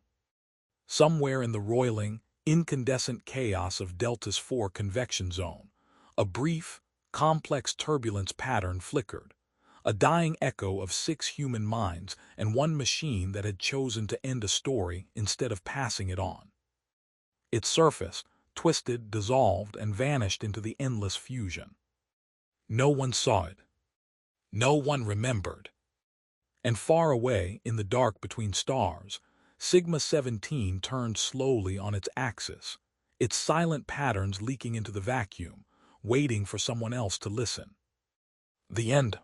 Speaker 1: Somewhere in the roiling, incandescent chaos of Delta's 4 convection zone, a brief, complex turbulence pattern flickered, a dying echo of 6 human minds and one machine that had chosen to end a story instead of passing it on. It surfaced, twisted, dissolved, and vanished into the endless fusion. No one saw it. No one remembered. And far away, in the dark between stars, Sigma 17 turned slowly on its axis, its silent patterns leaking into the vacuum, waiting for someone else to listen. The end.